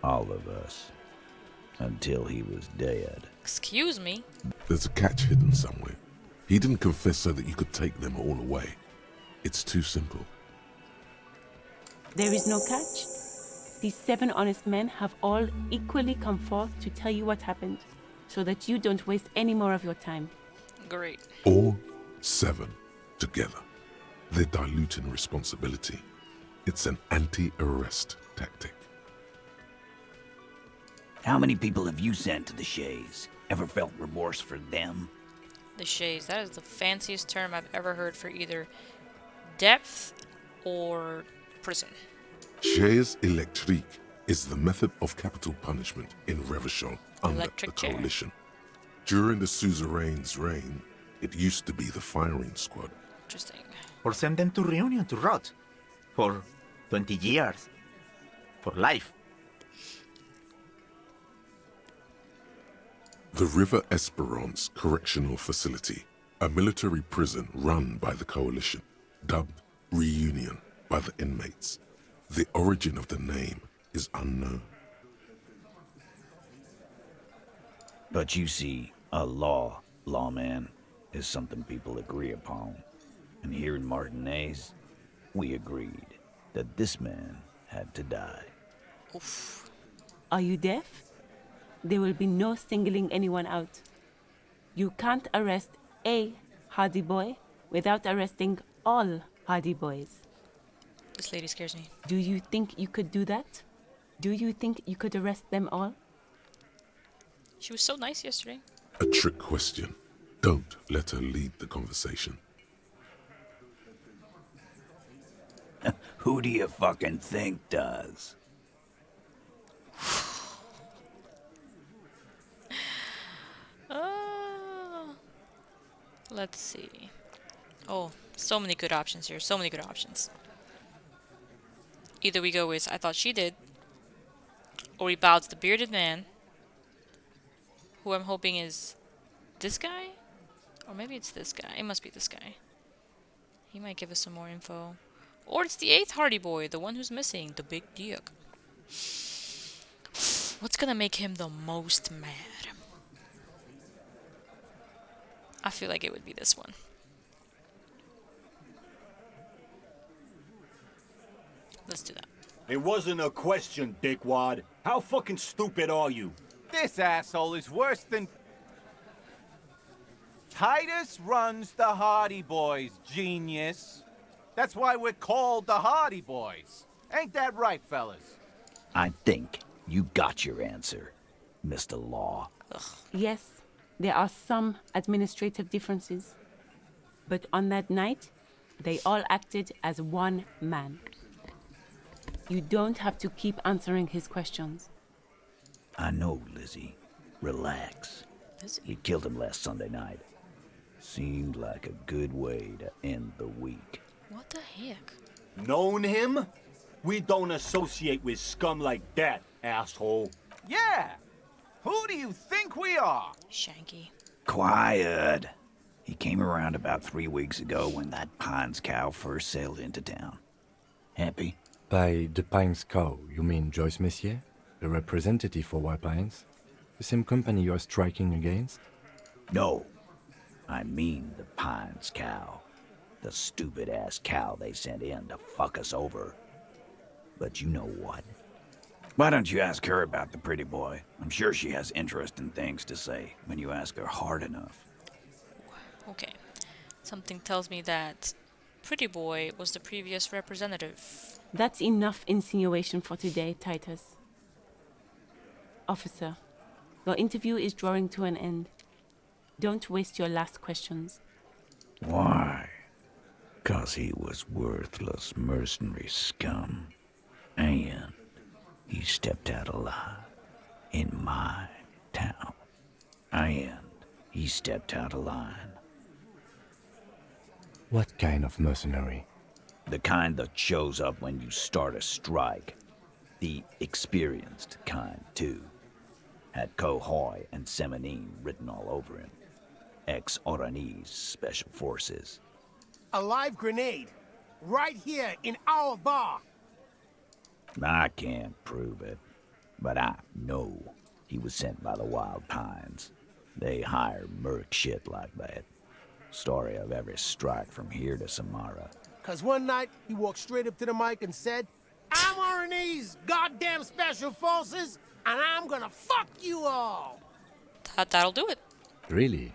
All of us. Until he was dead. Excuse me? There's a catch hidden somewhere. He didn't confess so that you could take them all away. It's too simple. There is no catch. These 7 honest men have all equally come forth to tell you what happened, so that you don't waste any more of your time. Great. All 7 together. They're diluting responsibility. It's an anti-arrest tactic. How many people have you sent to the Shays? Ever felt remorse for them? The Shays. That is the fanciest term I've ever heard for either depth or prison. Chaise électrique is the method of capital punishment in Revachol under Electric the chair. coalition. During the suzerain's reign, it used to be the firing squad. Interesting. Or send them to Reunion to rot. For 20 years. For life. The River Esperance Correctional Facility, a military prison run by the coalition, dubbed Reunion by the inmates. The origin of the name is unknown. But you see, a lawman, is something people agree upon. And here in Martinez, we agreed that this man had to die. Oof. Are you deaf? There will be no singling anyone out. You can't arrest a hardy boy without arresting all hardy boys. This lady scares me. Do you think you could do that? Do you think you could arrest them all? She was so nice yesterday. A trick question. Don't let her lead the conversation. Who do you fucking think does? Let's see. Oh, so many good options here. So many good options. Either we go with I thought she did, or we bow to the bearded man, who I'm hoping is this guy? Or maybe it's this guy. It must be this guy. He might give us some more info. Or it's the 8th Hardy Boy, the one who's missing, the big dick. What's gonna make him the most mad? I feel like it would be this one. Let's do that. It wasn't a question, dickwad. How fucking stupid are you? This asshole is worse than... Titus runs the Hardy Boys, genius. That's why we're called the Hardy Boys. Ain't that right, fellas? I think you got your answer, Mr. Law. Ugh. Yes, there are some administrative differences. But on that night, they all acted as one man. You don't have to keep answering his questions. I know, Lizzie. Relax. Lizzie? We killed him last Sunday night. Seemed like a good way to end the week. What the heck? Known him? We don't associate with scum like that, asshole. Yeah! Who do you think we are? Shanky. Quiet. He came around about 3 weeks ago when that Pines cow first sailed into town. Happy? By the Pines cow, you mean Joyce Messier, the representative for White Pines? The same company you are striking against? No. I mean the Pines cow. The stupid-ass cow they sent in to fuck us over. But you know what? Why don't you ask her about the pretty boy? I'm sure she has interesting things to say when you ask her hard enough. Okay. Something tells me that Pretty Boy was the previous representative. That's enough insinuation for today, Titus. Officer, your interview is drawing to an end. Don't waste your last questions. Why? 'Cause he was worthless mercenary scum. And he stepped out alive in my town. And he stepped out of line. What kind of mercenary? The kind that shows up when you start a strike. The experienced kind, too. Had Kohoi and Semenine written all over him. Ex-Oranese Special Forces. A live grenade. Right here in our bar. I can't prove it, but I know he was sent by the Wild Pines. They hire merc shit like that. Story of every strike from here to Samara. Cause one night, he walked straight up to the mic and said, I'm RNE's goddamn Special Forces, and I'm gonna fuck you all! That'll do it. Really?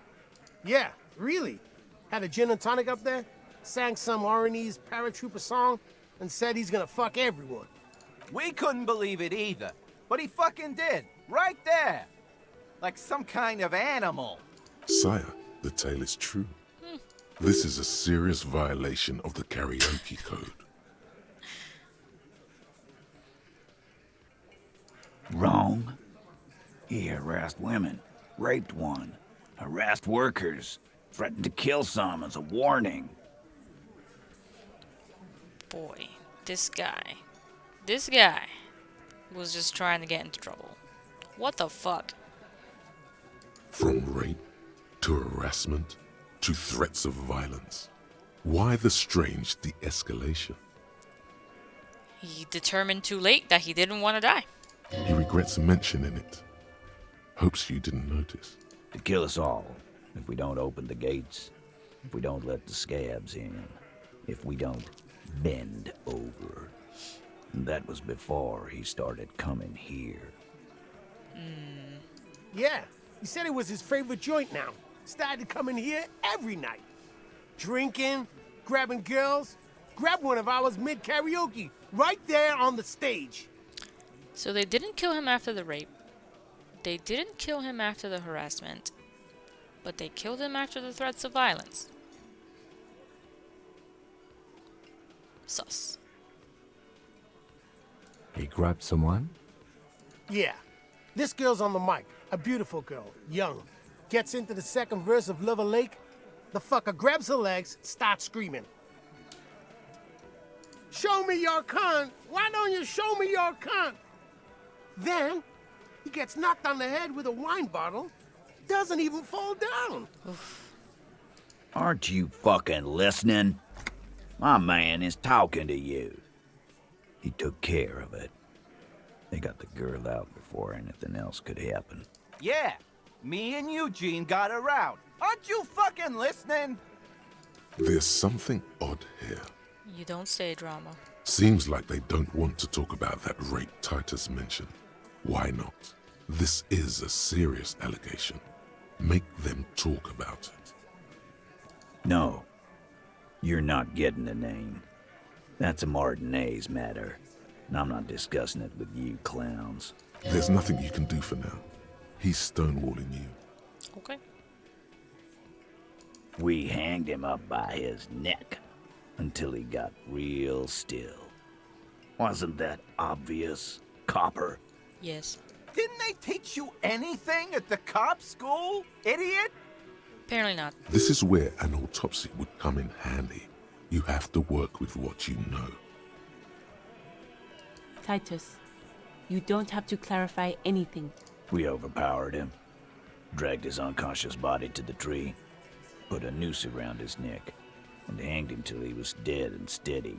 Yeah, really. Had a gin and tonic up there, sang some RNE's paratrooper song, and said he's gonna fuck everyone. We couldn't believe it either, but he fucking did, right there. Like some kind of animal. Sire, the tale is true. This is a serious violation of the karaoke code. Wrong. He harassed women, raped one, harassed workers, threatened to kill some as a warning. Boy, this guy was just trying to get into trouble. What the fuck? From rape to harassment to threats of violence. Why the strange de-escalation? He determined too late that he didn't want to die. He regrets mentioning it. Hopes you didn't notice. To kill us all, if we don't open the gates, if we don't let the scabs in, if we don't bend over. And that was before he started coming here. Yeah, he said it was his favorite joint now. Started coming here every night. Drinking, grabbing girls. Grabbed one of ours mid-karaoke, right there on the stage. So they didn't kill him after the rape. They didn't kill him after the harassment. But they killed him after the threats of violence. Sus. He grabbed someone? Yeah. This girl's on the mic. A beautiful girl, young. Gets into the second verse of Lover Lake. The fucker grabs her legs, starts screaming. Show me your cunt! Why don't you show me your cunt? Then, he gets knocked on the head with a wine bottle. Doesn't even fall down. Aren't you fucking listening? My man is talking to you. He took care of it. They got the girl out before anything else could happen. Yeah, me and Eugene got her out. Aren't you fucking listening? There's something odd here. You don't say, drama. Seems like they don't want to talk about that rape Titus mentioned. Why not? This is a serious allegation. Make them talk about it. No, you're not getting the name. That's a Martinez matter, and I'm not discussing it with you clowns. There's nothing you can do for now. He's stonewalling you. Okay. We hanged him up by his neck until he got real still. Wasn't that obvious, Copper? Yes. Didn't they teach you anything at the cop school, idiot? Apparently not. This is where an autopsy would come in handy. You have to work with what you know. Titus, you don't have to clarify anything. We overpowered him, dragged his unconscious body to the tree, put a noose around his neck, and hanged him till he was dead and steady.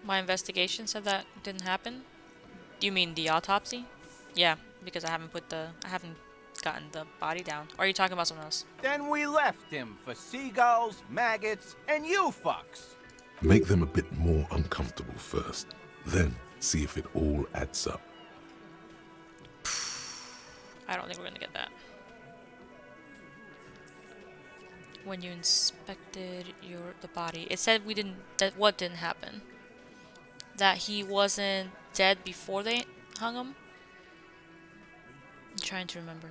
My investigation said that didn't happen. You mean the autopsy? Yeah, because I haven't gotten the body down. Or are you talking about something else? Then we left him for seagulls, maggots, and you fucks. Make them a bit more uncomfortable first. Then see if it all adds up. I don't think we're gonna get that. When you inspected the body, it said what didn't happen? That he wasn't dead before they hung him? I'm trying to remember.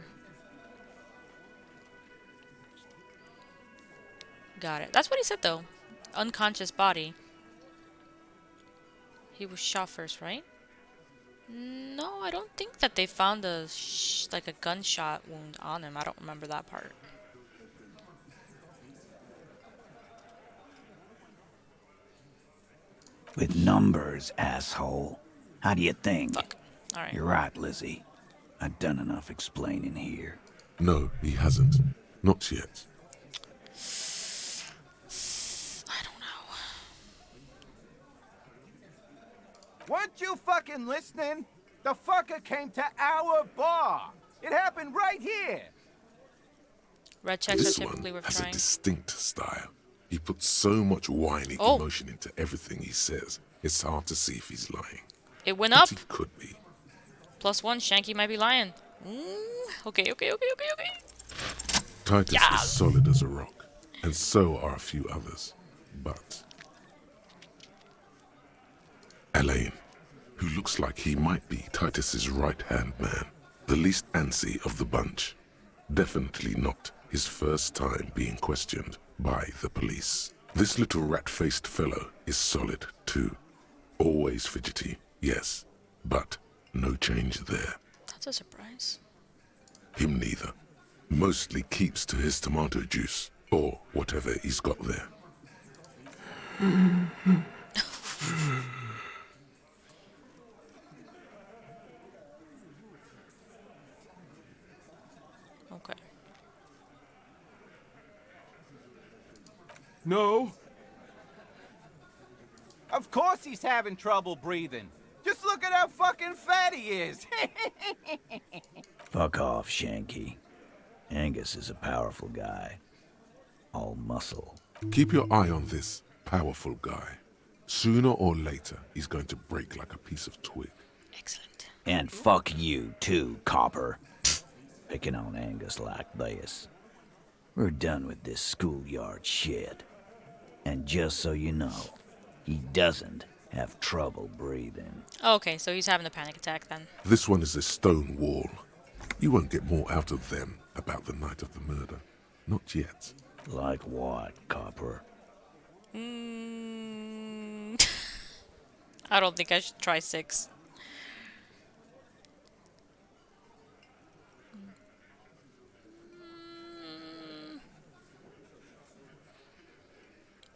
Got it. That's what he said though. Unconscious body. He was shot first, right? No, I don't think that they found like a gunshot wound on him. I don't remember that part. With numbers, asshole. How do you think? Fuck. Alright. You're right, Lizzie. I've done enough explaining here. No, he hasn't. Not yet. I don't know. Weren't you fucking listening? The fucker came to our bar. It happened right here. Red checks This are typically one worth has a trying. distinct style. He puts so much whiny emotion into everything he says, it's hard to see if he's lying. It went But up. he could be. +1, Shanky might be lying. Okay. Titus is solid as a rock, and so are a few others. But Elaine, who looks like he might be Titus's right-hand man, the least antsy of the bunch. Definitely not his first time being questioned by the police. This little rat-faced fellow is solid too. Always fidgety, yes, but no change there. That's a surprise. Him neither. Mostly keeps to his tomato juice, or whatever he's got there. Okay. No. Of course he's having trouble breathing. Just look at how fucking fat he is. Fuck off, Shanky. Angus is a powerful guy. All muscle. Keep your eye on this powerful guy. Sooner or later, he's going to break like a piece of twig. Excellent. And fuck you too, copper. Picking on Angus like this. We're done with this schoolyard shit. And just so you know, he doesn't have trouble breathing. Okay, so he's having a panic attack then. This one is a stone wall. You won't get more out of them about the night of the murder. Not yet. Like what, copper? I don't think I should try 6.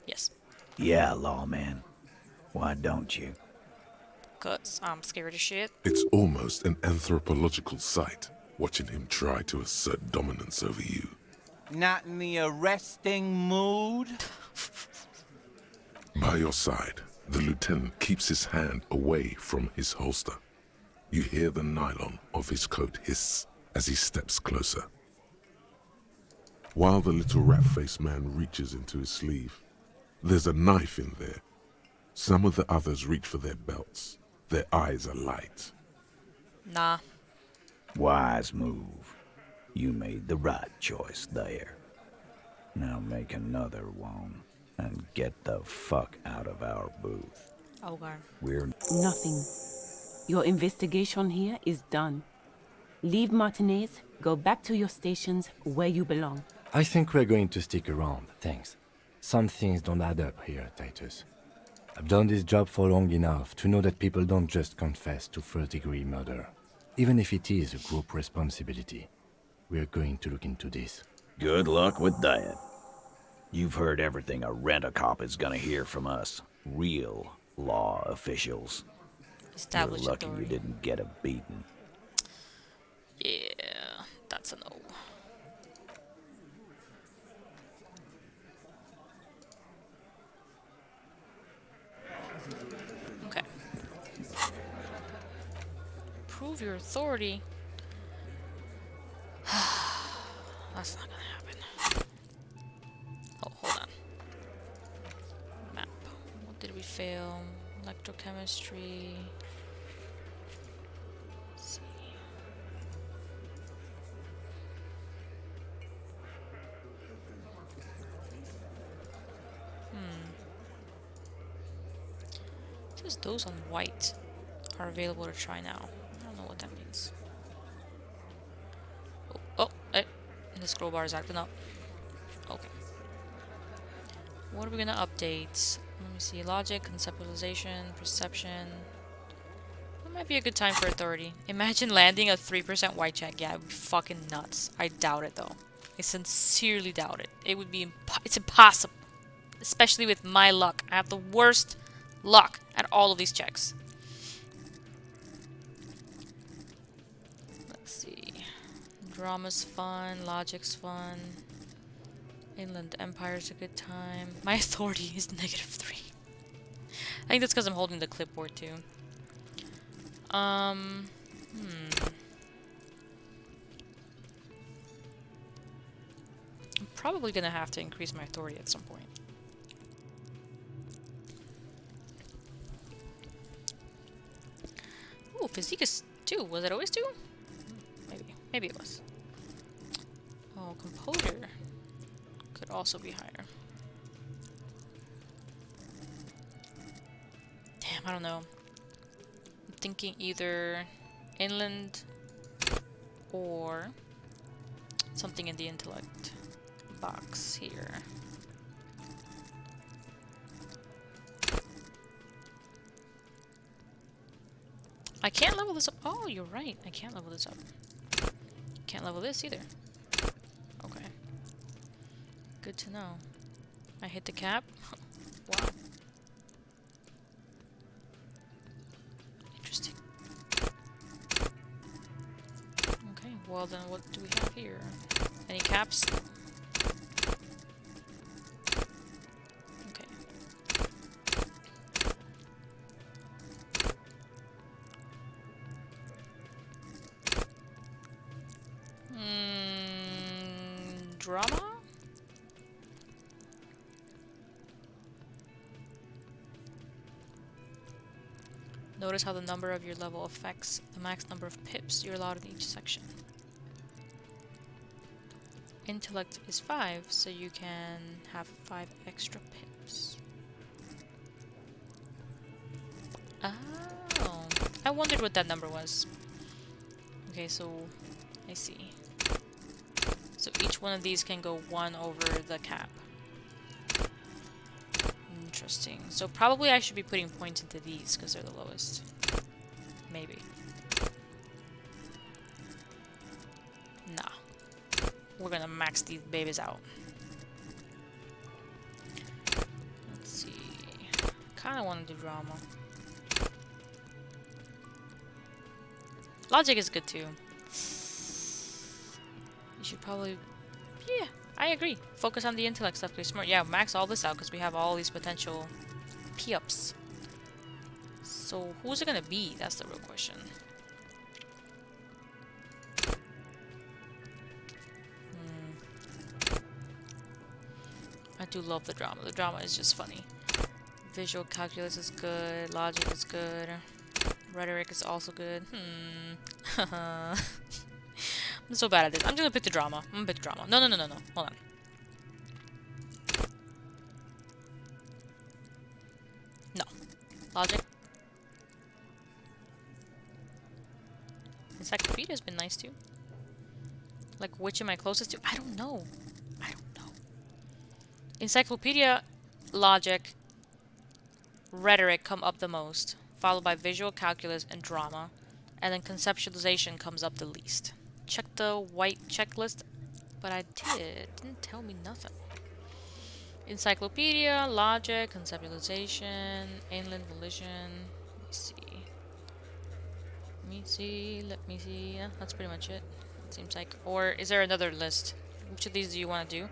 Yes. Yeah, lawman. Why don't you? 'Cause I'm scared as shit. It's almost an anthropological sight, watching him try to assert dominance over you. Not in the arresting mood? By your side, the lieutenant keeps his hand away from his holster. You hear the nylon of his coat hiss as he steps closer. While the little rat-faced man reaches into his sleeve, there's a knife in there. Some of the others reach for their belts. Their eyes are light. Nah. Wise move. You made the right choice there. Now make another one and get the fuck out of our booth. Okay. We're Nothing. Your investigation here is done. Leave Martinez, go back to your stations where you belong. I think we're going to stick around, thanks. Some things don't add up here, Titus. I've done this job for long enough to know that people don't just confess to first-degree murder. Even if it is a group responsibility, we're going to look into this. Good luck with that. You've heard everything a rent-a-cop is gonna hear from us. Real law officials. Establish You're lucky authority. you didn't get a beating. Yeah, that's a no. Okay. Prove your authority. That's not gonna happen. Oh, hold on. Map. What did we fail? Electrochemistry. Let's see. Just those on white are available to try now. I don't know what that means. Oh, hey. The scroll bar is acting up. Okay. What are we gonna update? Let me see. Logic, conceptualization, perception. Might be a good time for authority. Imagine landing a 3% white check. Yeah, it would be fucking nuts. I doubt it though. I sincerely doubt it. It would be it's impossible. Especially with my luck. I have the worst luck at all of these checks. Let's see. Drama's fun. Logic's fun. Inland Empire's a good time. My authority is -3. I think that's because I'm holding the clipboard too. I'm probably gonna have to increase my authority at some point. Ooh, physique is 2. Was it always 2? Maybe. Maybe it was. Oh, composure could also be higher. Damn, I don't know. I'm thinking either inland or something in the intellect box here. I can't level this up. Oh, you're right. I can't level this up. Can't level this either. Okay. Good to know. I hit the cap. Wow. Interesting. Okay, well then what do we have here? Any caps? Okay. Drama? Notice how the number of your level affects the max number of pips you're allowed in each section. Intellect is 5, so you can have 5 extra pips. Oh, I wondered what that number was. Okay, so I see. So each one of these can go 1 over the cap. Interesting. So probably I should be putting points into these because they're the lowest. Maybe. Nah. We're gonna max these babies out. Let's see. Kinda wanna do drama. Logic is good too. You should probably... Yeah, I agree. Focus on the intellect stuff. Be smart. Yeah, max all this out because we have all these potential P-ups. So who's it gonna be? That's the real question. I do love the drama. The drama is just funny. Visual calculus is good. Logic is good. Rhetoric is also good. I'm so bad at this. I'm just gonna pick the drama. I'm gonna pick drama. No. Hold on. No. Logic. Encyclopedia has been nice too. Like, which am I closest to? I don't know. Encyclopedia, logic, rhetoric come up the most, followed by visual calculus and drama, and then conceptualization comes up the least. Check the white checklist, but I did. It didn't tell me nothing. Encyclopedia, logic, conceptualization, inland volition. Let me see. Yeah, that's pretty much it. It seems like. Or is there another list? Which of these do you want to do?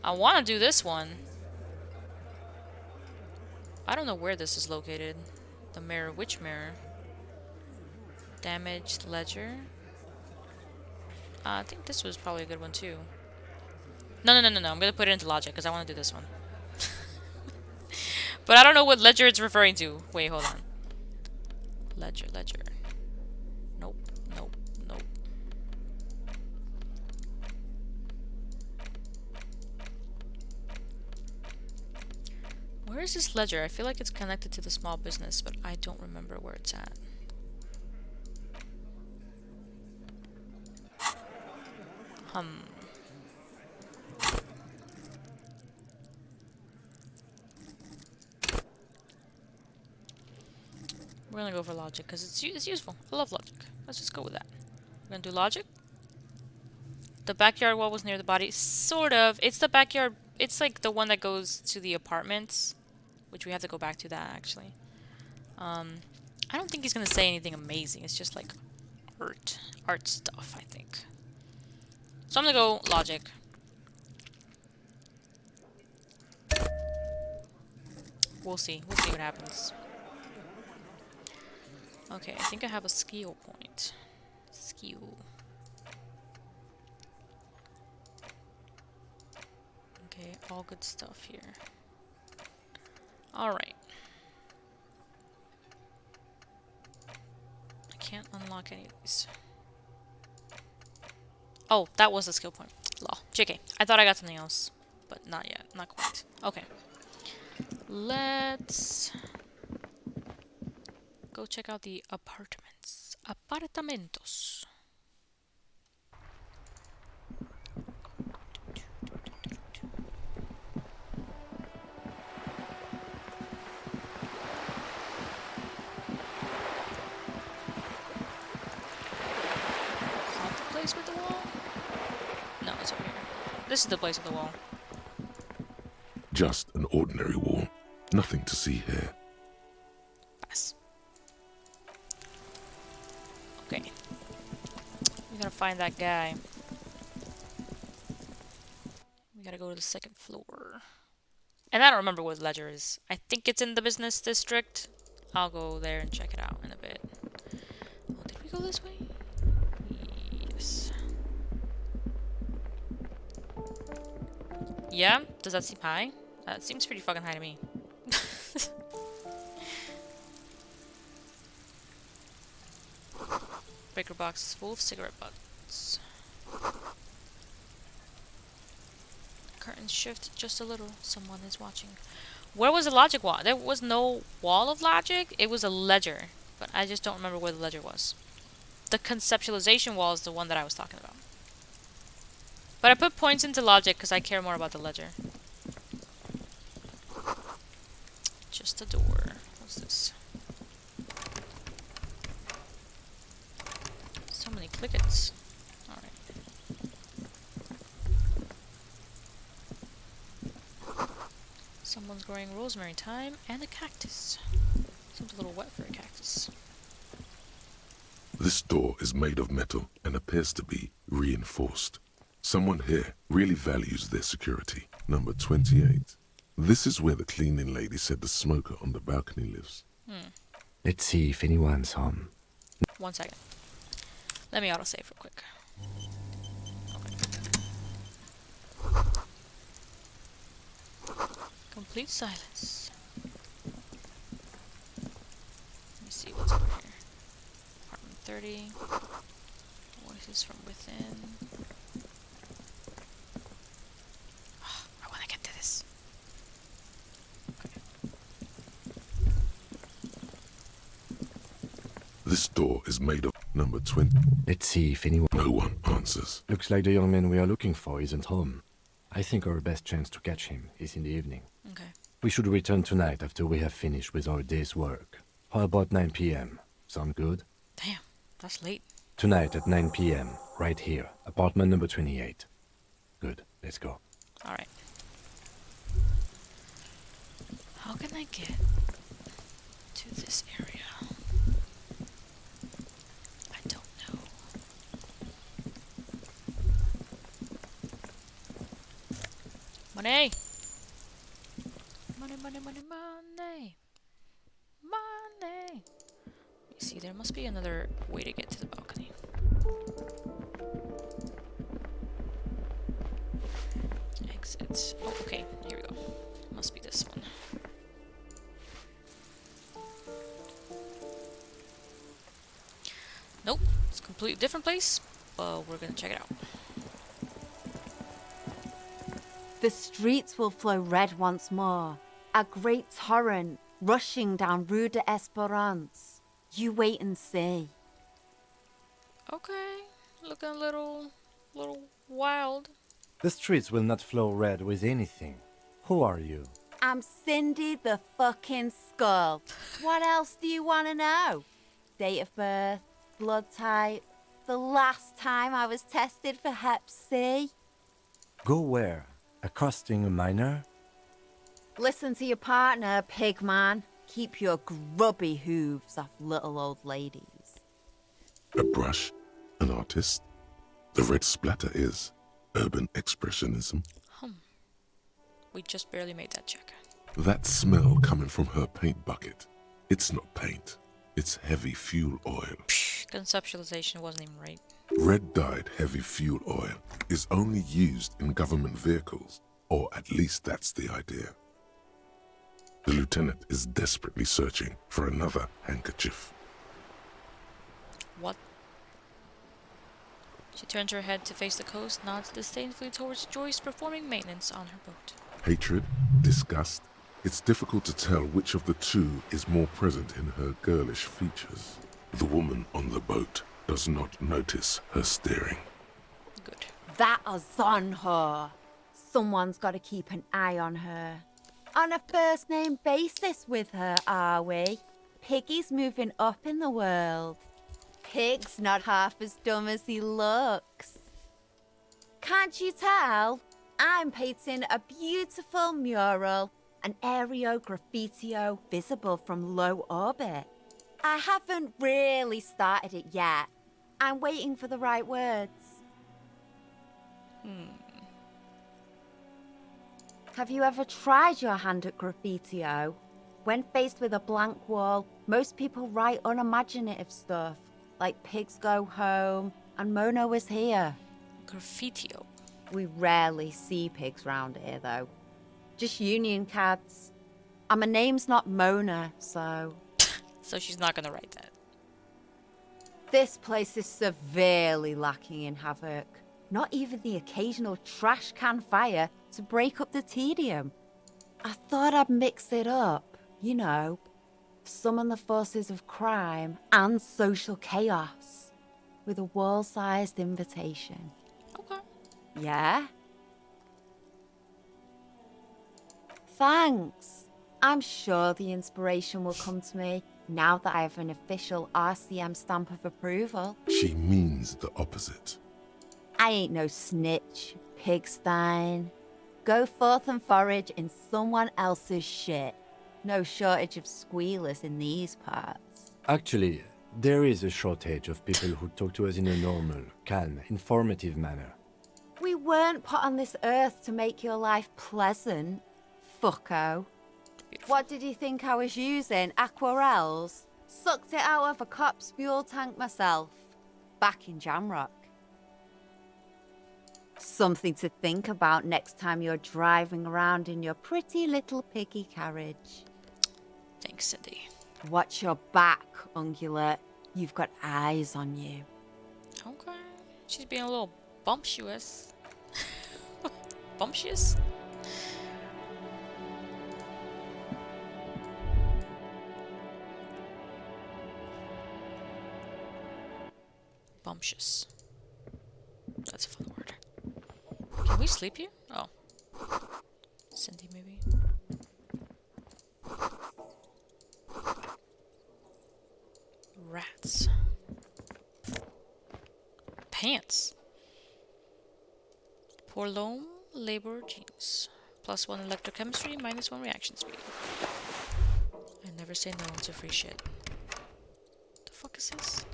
I want to do this one. I don't know where this is located. The mirror. Which mirror? Damaged ledger. I think this was probably a good one too. No. I'm gonna put it into logic because I want to do this one. But I don't know what ledger it's referring to. Wait, hold on. Ledger. Nope. Where is this ledger? I feel like it's connected to the small business, but I don't remember where it's at. We're gonna go for logic because it's useful. I love logic. Let's just go with that. We're gonna do logic. The backyard wall was near the body. Sort of. It's the backyard. It's like the one that goes to the apartments, which we have to go back to that actually. I don't think he's gonna say anything amazing. It's just like art stuff, I think. So I'm gonna go logic. We'll see. We'll see what happens. Okay, I think I have a skill point. Skill. Okay, all good stuff here. Alright. I can't unlock any of these. Oh, that was a skill point. Law. JK. I thought I got something else. But not yet. Not quite. Okay. Let's go check out the apartments. Apartamentos. With the wall? No, it's over here. This is the place with the wall. Just an ordinary wall. Nothing to see here. Pass. Okay. We gotta find that guy. We gotta go to the second floor. And I don't remember what ledger is. I think it's in the business district. I'll go there and check it out in a bit. Oh, did we go this way? Yes. Yeah? Does that seem high? That seems pretty fucking high to me. Breaker box is full of cigarette butts. Curtains shift just a little. Someone is watching. Where was the logic wall? There was no wall of logic. It was a ledger. But I just don't remember where the ledger was. The conceptualization wall is the one that I was talking about. But I put points into logic because I care more about the ledger. Just a door. What's this? So many clickets. Alright. Someone's growing rosemary thyme and a cactus. Seems a little wet for a cactus. This door is made of metal and appears to be reinforced. Someone here really values their security. Number 28. This is where the cleaning lady said the smoker on the balcony lives. Let's see if anyone's home. 1 second. Let me autosave real quick. Okay. Complete silence. Let me see what's over here. Apartment 30. Voices from within. I want to get to this. Okay. This door is made of number 20. Let's see if anyone... No one answers. Looks like the young man we are looking for isn't home. I think our best chance to catch him is in the evening. Okay. We should return tonight after we have finished with our day's work. How about 9 p.m.? Sound good? Damn, that's late. Tonight at 9 p.m., right here, apartment number 28. Good, let's go. Alright. How can I get to this area? I don't know. Money! Money, money, money, money! Money! You see, there must be another way to get to the balcony. Exit. Oh, okay. Here we go. Must be this one. Nope. It's a completely different place. We're gonna check it out. The streets will flow red once more. A great torrent rushing down Rue de Esperance. You wait and see. Okay. Looking a little wild. The streets will not flow red with anything. Who are you? I'm Cindy the fucking Skull. What else do you want to know? Date of birth, blood type, the last time I was tested for Hep C. Go where? Accosting a minor? Listen to your partner, pig man. Keep your grubby hooves off little old ladies. A brush? An artist? The red splatter is urban expressionism. We just barely made that check. That smell coming from her paint bucket. It's not paint. It's heavy fuel oil. Conceptualization wasn't even right. Red-dyed heavy fuel oil is only used in government vehicles, or at least that's the idea. The lieutenant is desperately searching for another handkerchief. What? She turns her head to face the coast, nods disdainfully towards Joyce performing maintenance on her boat. Hatred, disgust, it's difficult to tell which of the two is more present in her girlish features. The woman on the boat does not notice her staring. Good. That is on her. Someone's got to keep an eye on her. On a first name basis with her, are we? Piggy's moving up in the world. Pig's not half as dumb as he looks. Can't you tell? I'm painting a beautiful mural, an aereo graffitio visible from low orbit. I haven't really started it yet. I'm waiting for the right words. Have you ever tried your hand at graffitio? When faced with a blank wall, most people write unimaginative stuff, like pigs go home and Mona was here. Graffitio. We rarely see pigs round here, though. Just union cats. And my name's not Mona, so... So she's not gonna write that. This place is severely lacking in havoc. Not even the occasional trash can fire to break up the tedium. I thought I'd mix it up, you know. Summon the forces of crime and social chaos with a wall-sized invitation. Okay. Yeah? Thanks. I'm sure the inspiration will come to me now that I have an official RCM stamp of approval. She means the opposite. I ain't no snitch, pigstein. Go forth and forage in someone else's shit. No shortage of squealers in these parts. Actually, there is a shortage of people who talk to us in a normal, calm, informative manner. We weren't put on this earth to make your life pleasant, fucko. What did you think I was using? Aquarels? Sucked it out of a cop's fuel tank myself. Back in Jamrock. Something to think about next time you're driving around in your pretty little piggy carriage. Thanks, Cindy. Watch your back, ungulate. You've got eyes on you. Okay. She's being a little bumptious. Bumptious? Bumptious. That's a fun word. Can we sleep here? Oh. Cindy, maybe? Rats. Pants. Poor loam, labor, genes. +1 electrochemistry, -1 reaction speed. I never say no to free shit. The fuck is this?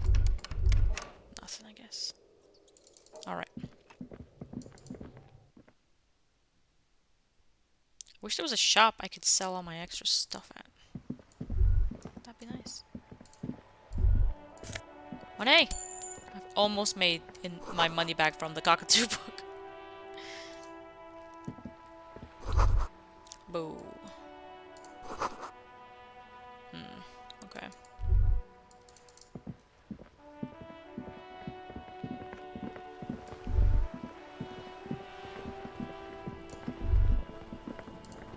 Nothing, I guess. Alright. Wish there was a shop I could sell all my extra stuff at. That'd be nice. Money! I've almost made my money back from the cockatoo book. Boo. Okay.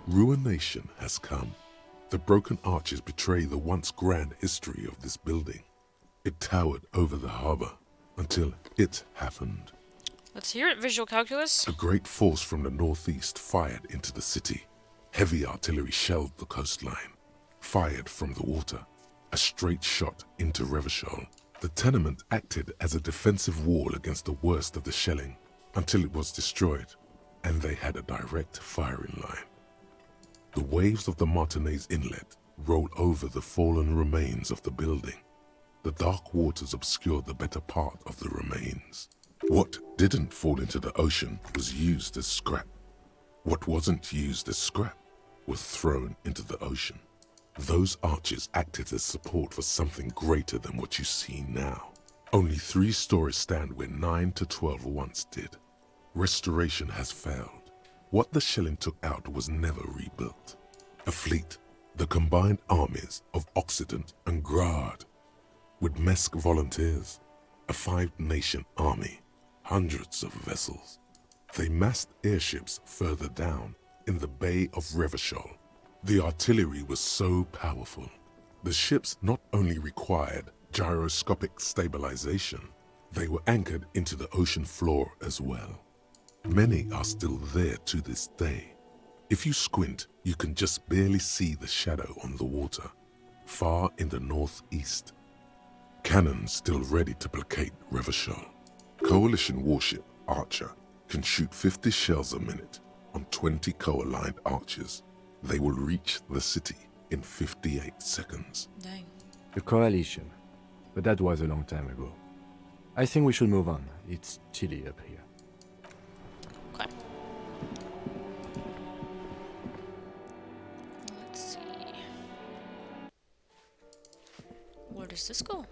Ruination has come. The broken arches betray the once grand history of this building. It towered over the harbor until it happened. Let's hear it, visual calculus. A great force from the northeast fired into the city. Heavy artillery shelled the coastline, fired from the water, a straight shot into Revachol. The tenement acted as a defensive wall against the worst of the shelling until it was destroyed, and they had a direct firing line. The waves of the Martinez Inlet rolled over the fallen remains of the building. The dark waters obscured the better part of the remains. What didn't fall into the ocean was used as scrap. What wasn't used as scrap was thrown into the ocean. Those arches acted as support for something greater than what you see now. Only 3 stories stand where 9 to 12 once did. Restoration has failed. What the shelling took out was never rebuilt. A fleet, the combined armies of Occident and Grad, with Mesk volunteers, a 5-nation army, hundreds of vessels. They massed airships further down in the Bay of Revachol. The artillery was so powerful. The ships not only required gyroscopic stabilization, they were anchored into the ocean floor as well. Many are still there to this day. If you squint, you can just barely see the shadow on the water, far in the northeast. Cannons still ready to placate Revachol. Coalition warship Archer can shoot 50 shells a minute on 20 co-aligned archers. They will reach the city in 58 seconds. Dang. The coalition. But that was a long time ago. I think we should move on. It's chilly up here. Okay. Let's see. Where does this go?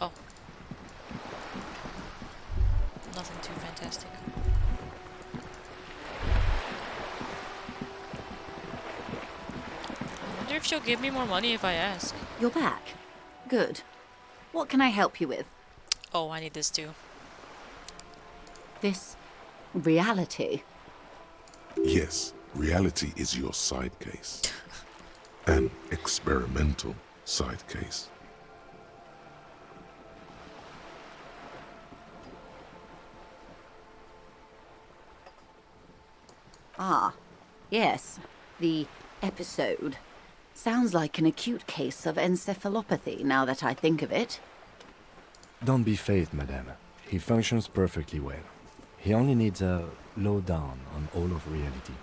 Oh. Nothing too fantastic. I wonder if she'll give me more money if I ask. You're back. Good. What can I help you with? Oh, I need this too. This reality. Yes, reality is your side case. An experimental side case. Ah, yes. The episode. Sounds like an acute case of encephalopathy, now that I think of it. Don't be phased, madame. He functions perfectly well. He only needs a lowdown on all of reality.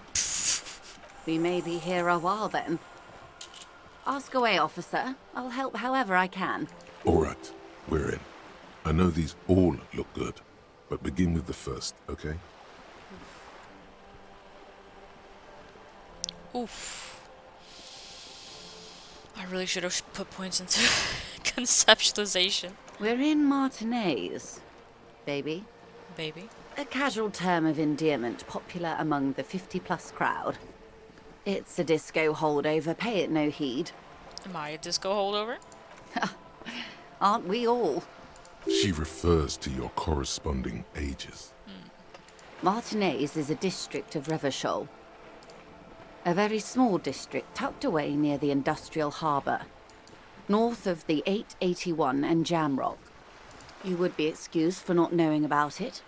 We may be here a while then. Ask away, officer. I'll help however I can. All right, we're in. I know these all look good, but begin with the first, okay? Oof. I really should have put points into conceptualization. We're in Martinez, baby. Baby. A casual term of endearment popular among the 50-plus crowd. It's a disco holdover, pay it no heed. Am I a disco holdover? Aren't we all? She refers to your corresponding ages. Martinez is a district of Revachol. A very small district tucked away near the industrial harbour, north of the 881 and Jamrock. You would be excused for not knowing about it.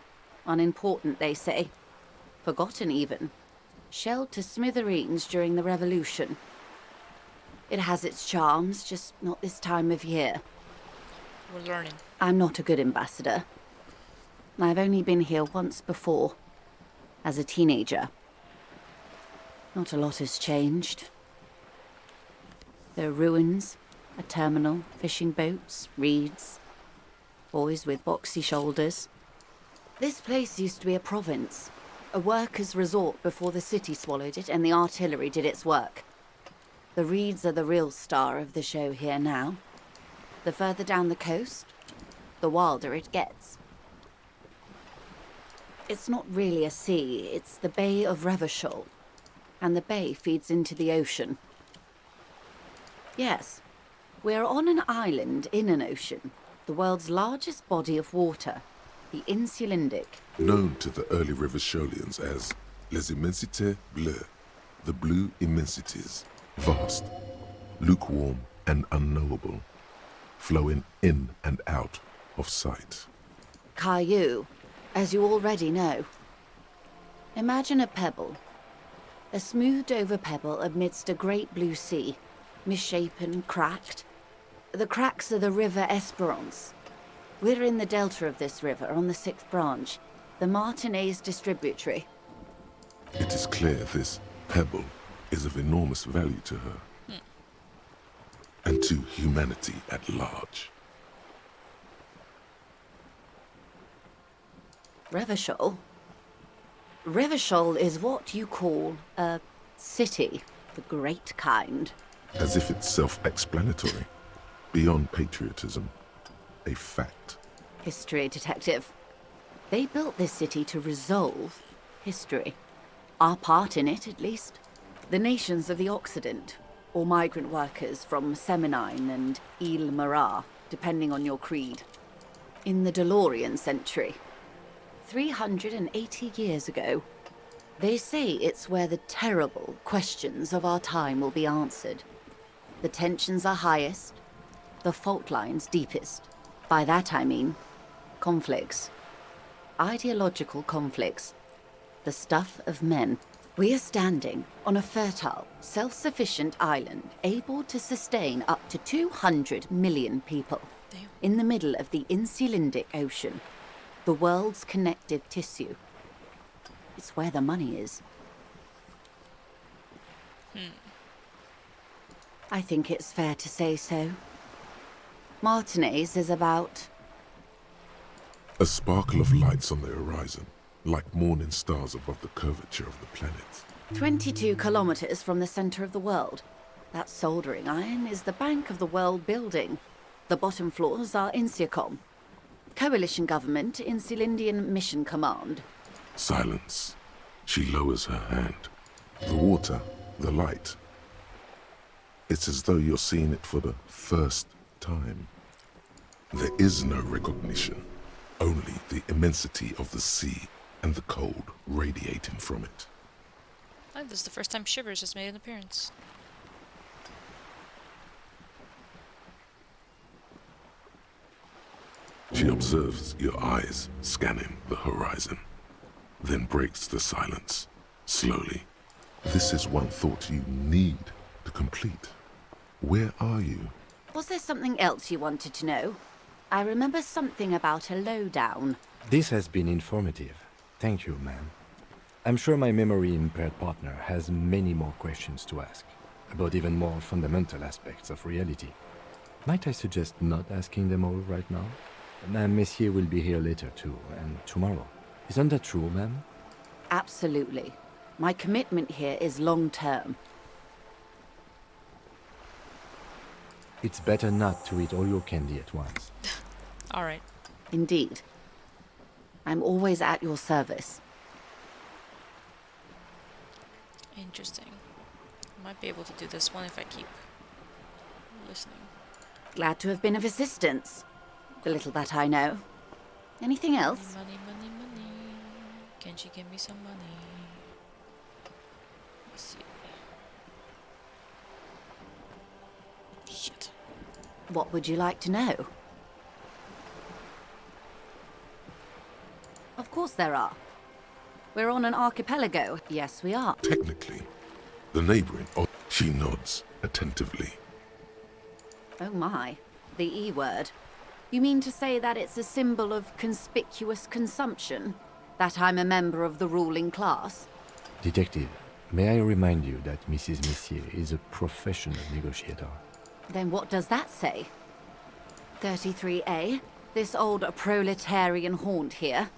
Unimportant, they say. Forgotten, even. Shelled to smithereens during the Revolution. It has its charms, just not this time of year. We're learning. I'm not a good ambassador. I've only been here once before, as a teenager. Not a lot has changed. There are ruins, a terminal, fishing boats, reeds, boys with boxy shoulders. This place used to be a province, a workers' resort before the city swallowed it and the artillery did its work. The reeds are the real star of the show here now. The further down the coast, the wilder it gets. It's not really a sea, it's the Bay of Revachol, and the bay feeds into the ocean. Yes, we're on an island in an ocean, the world's largest body of water, the Insulindic. Known to the early Revacholians as Les Immensités Bleues, the blue immensities, vast, lukewarm and unknowable, flowing in and out of sight. Caillou, as you already know. Imagine a pebble. A smoothed-over pebble amidst a great blue sea, misshapen, cracked. The cracks are the River Esperance. We're in the delta of this river, on the 6th branch, the Martinez distributary. It is clear this pebble is of enormous value to her. And to humanity at large. Revachol? Revachol is what you call a city, the great kind. As if it's self-explanatory, beyond patriotism, a fact. History detective. They built this city to resolve history. Our part in it, at least. The nations of the Occident, or migrant workers from Seminine and Ile Marat, depending on your creed. In the DeLorean century, 380 years ago. They say it's where the terrible questions of our time will be answered. The tensions are highest, the fault lines deepest. By that I mean conflicts. Ideological conflicts. The stuff of men. We are standing on a fertile, self-sufficient island able to sustain up to 200 million people. Damn. In the middle of the Insulindic Ocean. The world's connective tissue. It's where the money is. I think it's fair to say so. Martinez is about... A sparkle of lights on the horizon, like morning stars above the curvature of the planet. 22 kilometers from the center of the world. That soldering iron is the bank of the world building. The bottom floors are Insiacom. Coalition government, Insulindian Mission Command. Silence. She lowers her hand. The water, the light. It's as though you're seeing it for the first time. There is no recognition, only the immensity of the sea and the cold radiating from it. Oh, this is the first time Shivers has made an appearance. She observes your eyes scanning the horizon, then breaks the silence, slowly. This is one thought you need to complete. Where are you? Was there something else you wanted to know? I remember something about a lowdown. This has been informative. Thank you, ma'am. I'm sure my memory-impaired partner has many more questions to ask, about even more fundamental aspects of reality. Might I suggest not asking them all right now? Madame Messier will be here later too, and tomorrow. Isn't that true, ma'am? Absolutely. My commitment here is long-term. It's better not to eat all your candy at once. Alright. Indeed. I'm always at your service. Interesting. I might be able to do this one if I keep listening. Glad to have been of assistance. The little that I know. Anything else? Money, money, money. Can she give me some money? Let's see. Shit. What would you like to know? Of course there are. We're on an archipelago. Yes, we are. Technically, the neighboring... Oh, she nods attentively. Oh my. The E word. You mean to say that it's a symbol of conspicuous consumption? That I'm a member of the ruling class? Detective, may I remind you that Mrs. Messier is a professional negotiator? Then what does that say? 33A, this old proletarian haunt here.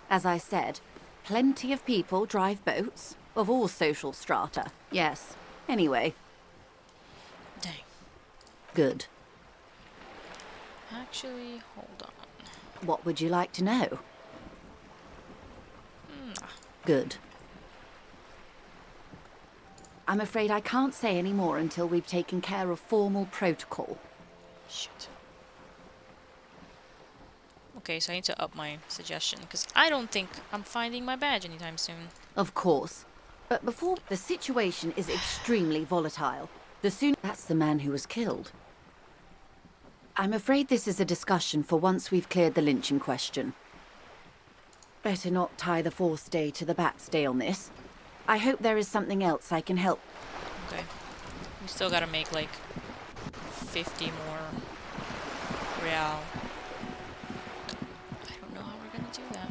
As I said, plenty of people drive boats, of all social strata. Yes. Anyway. Dang. Good. Actually, hold on. What would you like to know? Good. I'm afraid I can't say any more until we've taken care of formal protocol. Shit. Okay, so I need to up my suggestion, because I don't think I'm finding my badge anytime soon. Of course. But before, the situation is extremely volatile. The sooner... That's the man who was killed. I'm afraid this is a discussion for once we've cleared the lynching question. Better not tie the forestay to the backstay on this. I hope there is something else I can help. Okay. We still gotta make like 50 more real. I don't know how we're gonna do that.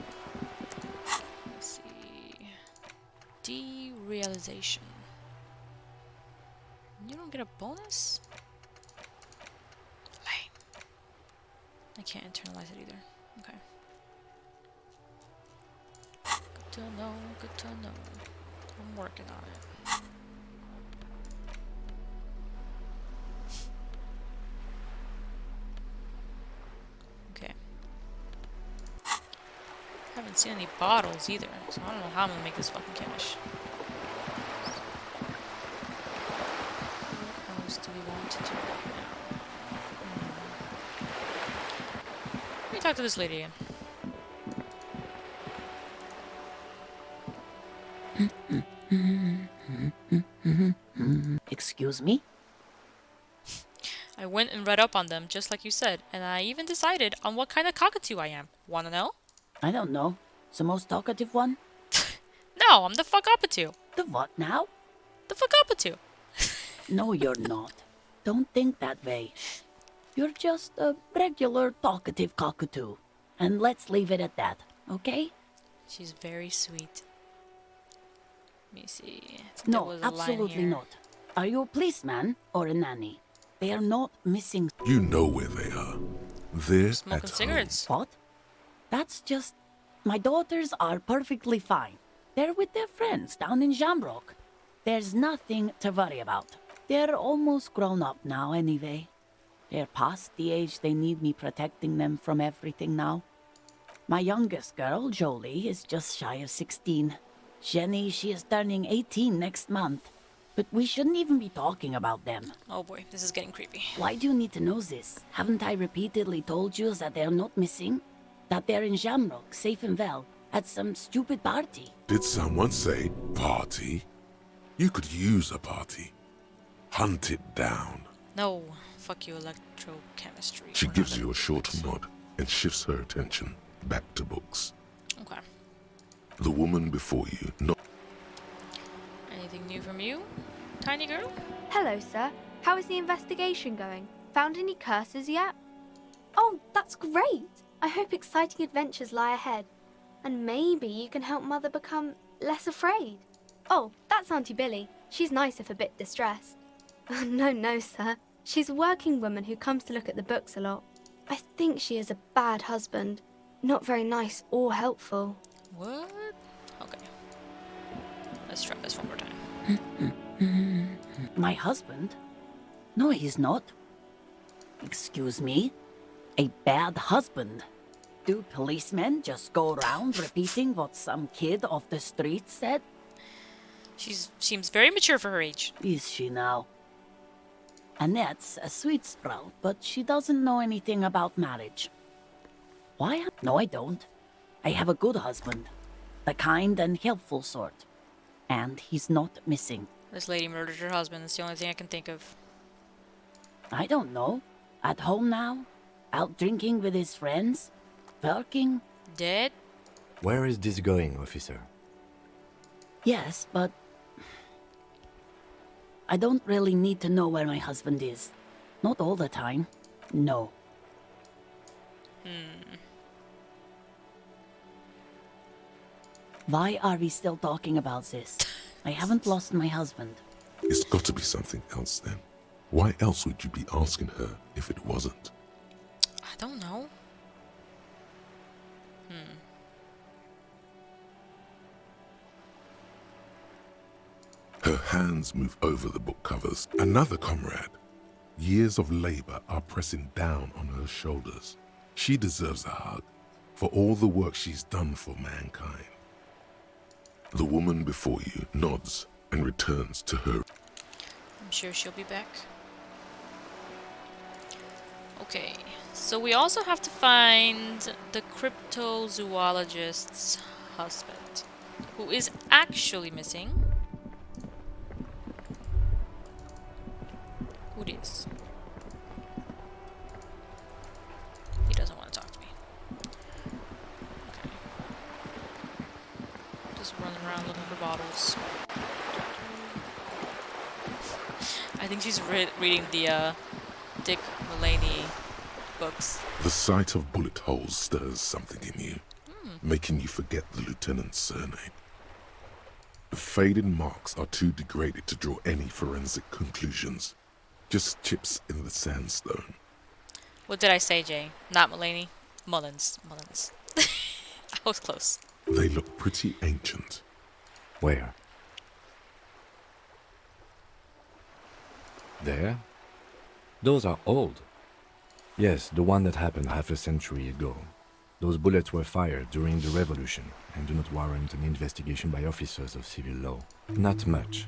Let's see. Derealization. You don't get a bonus? Lame. I can't internalize it either. Okay. Good to know, good to know. I'm working on it. Okay. Haven't seen any bottles either, so I don't know how I'm gonna make this fucking cash. What else do we want to do right now? Let me talk to this lady again. Excuse me? I went and read up on them, just like you said, and I even decided on what kind of cockatoo I am. Wanna know? I don't know. The most talkative one? No, I'm the fuck-uppatoo. The what now? The fuck-uppatoo. No, you're not. Don't think that way. You're just a regular talkative cockatoo. And let's leave it at that, okay? She's very sweet. Let me see. No, absolutely not. Are you a policeman or a nanny? They are not missing. You know where they are. They're Smoking at cigarettes. What? That's just... My daughters are perfectly fine. They're with their friends down in Shamrock. There's nothing to worry about. They're almost grown up now anyway. They're past the age they need me protecting them from everything now. My youngest girl, Jolie, is just shy of 16. Jenny, she is turning 18 next month. But we shouldn't even be talking about them. Oh boy, this is getting creepy. Why do you need to know this? Haven't I repeatedly told you that they're not missing? That they're in Shamrock, safe and well, at some stupid party? Did someone say party? You could use a party. Hunt it down. No, fuck you, electrochemistry. She gives you a short nod and shifts her attention back to books. Okay. The woman before you, not... Anything new from you, tiny girl? Hello, sir. How is the investigation going? Found any curses yet? Oh, that's great! I hope exciting adventures lie ahead. And maybe you can help Mother become less afraid. Oh, that's Auntie Billy. She's nice if a bit distressed. No, sir. She's a working woman who comes to look at the books a lot. I think she is a bad husband. Not very nice or helpful. What? Okay. Let's try this one more time. My husband? No, he's not. Excuse me? A bad husband? Do policemen just go around repeating what some kid off the street said? Seems very mature for her age. Is she now? Annette's a sweet sprout, but she doesn't know anything about marriage. Why? No, I don't. I have a good husband. The kind and helpful sort. And he's not missing. This lady murdered her husband. That's the only thing I can think of. I don't know. At home now? Out drinking with his friends? Working? Dead? Where is this going, officer? Yes, but... I don't really need to know where my husband is. Not all the time. No. Why are we still talking about this? I haven't lost my husband. It's got to be something else then. Why else would you be asking her if it wasn't? I don't know. Her hands move over the book covers. Another comrade. Years of labor are pressing down on her shoulders. She deserves a hug for all the work she's done for mankind. The woman before you nods and returns to her. I'm sure she'll be back. Okay, so we also have to find the cryptozoologist's husband, who is actually missing. Who it is? Just running around looking for bottles. I think she's reading the Dick Mulaney books. The sight of bullet holes stirs something in you, making you forget the lieutenant's surname. The faded marks are too degraded to draw any forensic conclusions. Just chips in the sandstone. What did I say, Jay? Not Mulaney? Mullins. I was close. They look pretty ancient. Where? There? Those are old. Yes, the one that happened half a century ago. Those bullets were fired during the revolution and do not warrant an investigation by officers of civil law. Not much.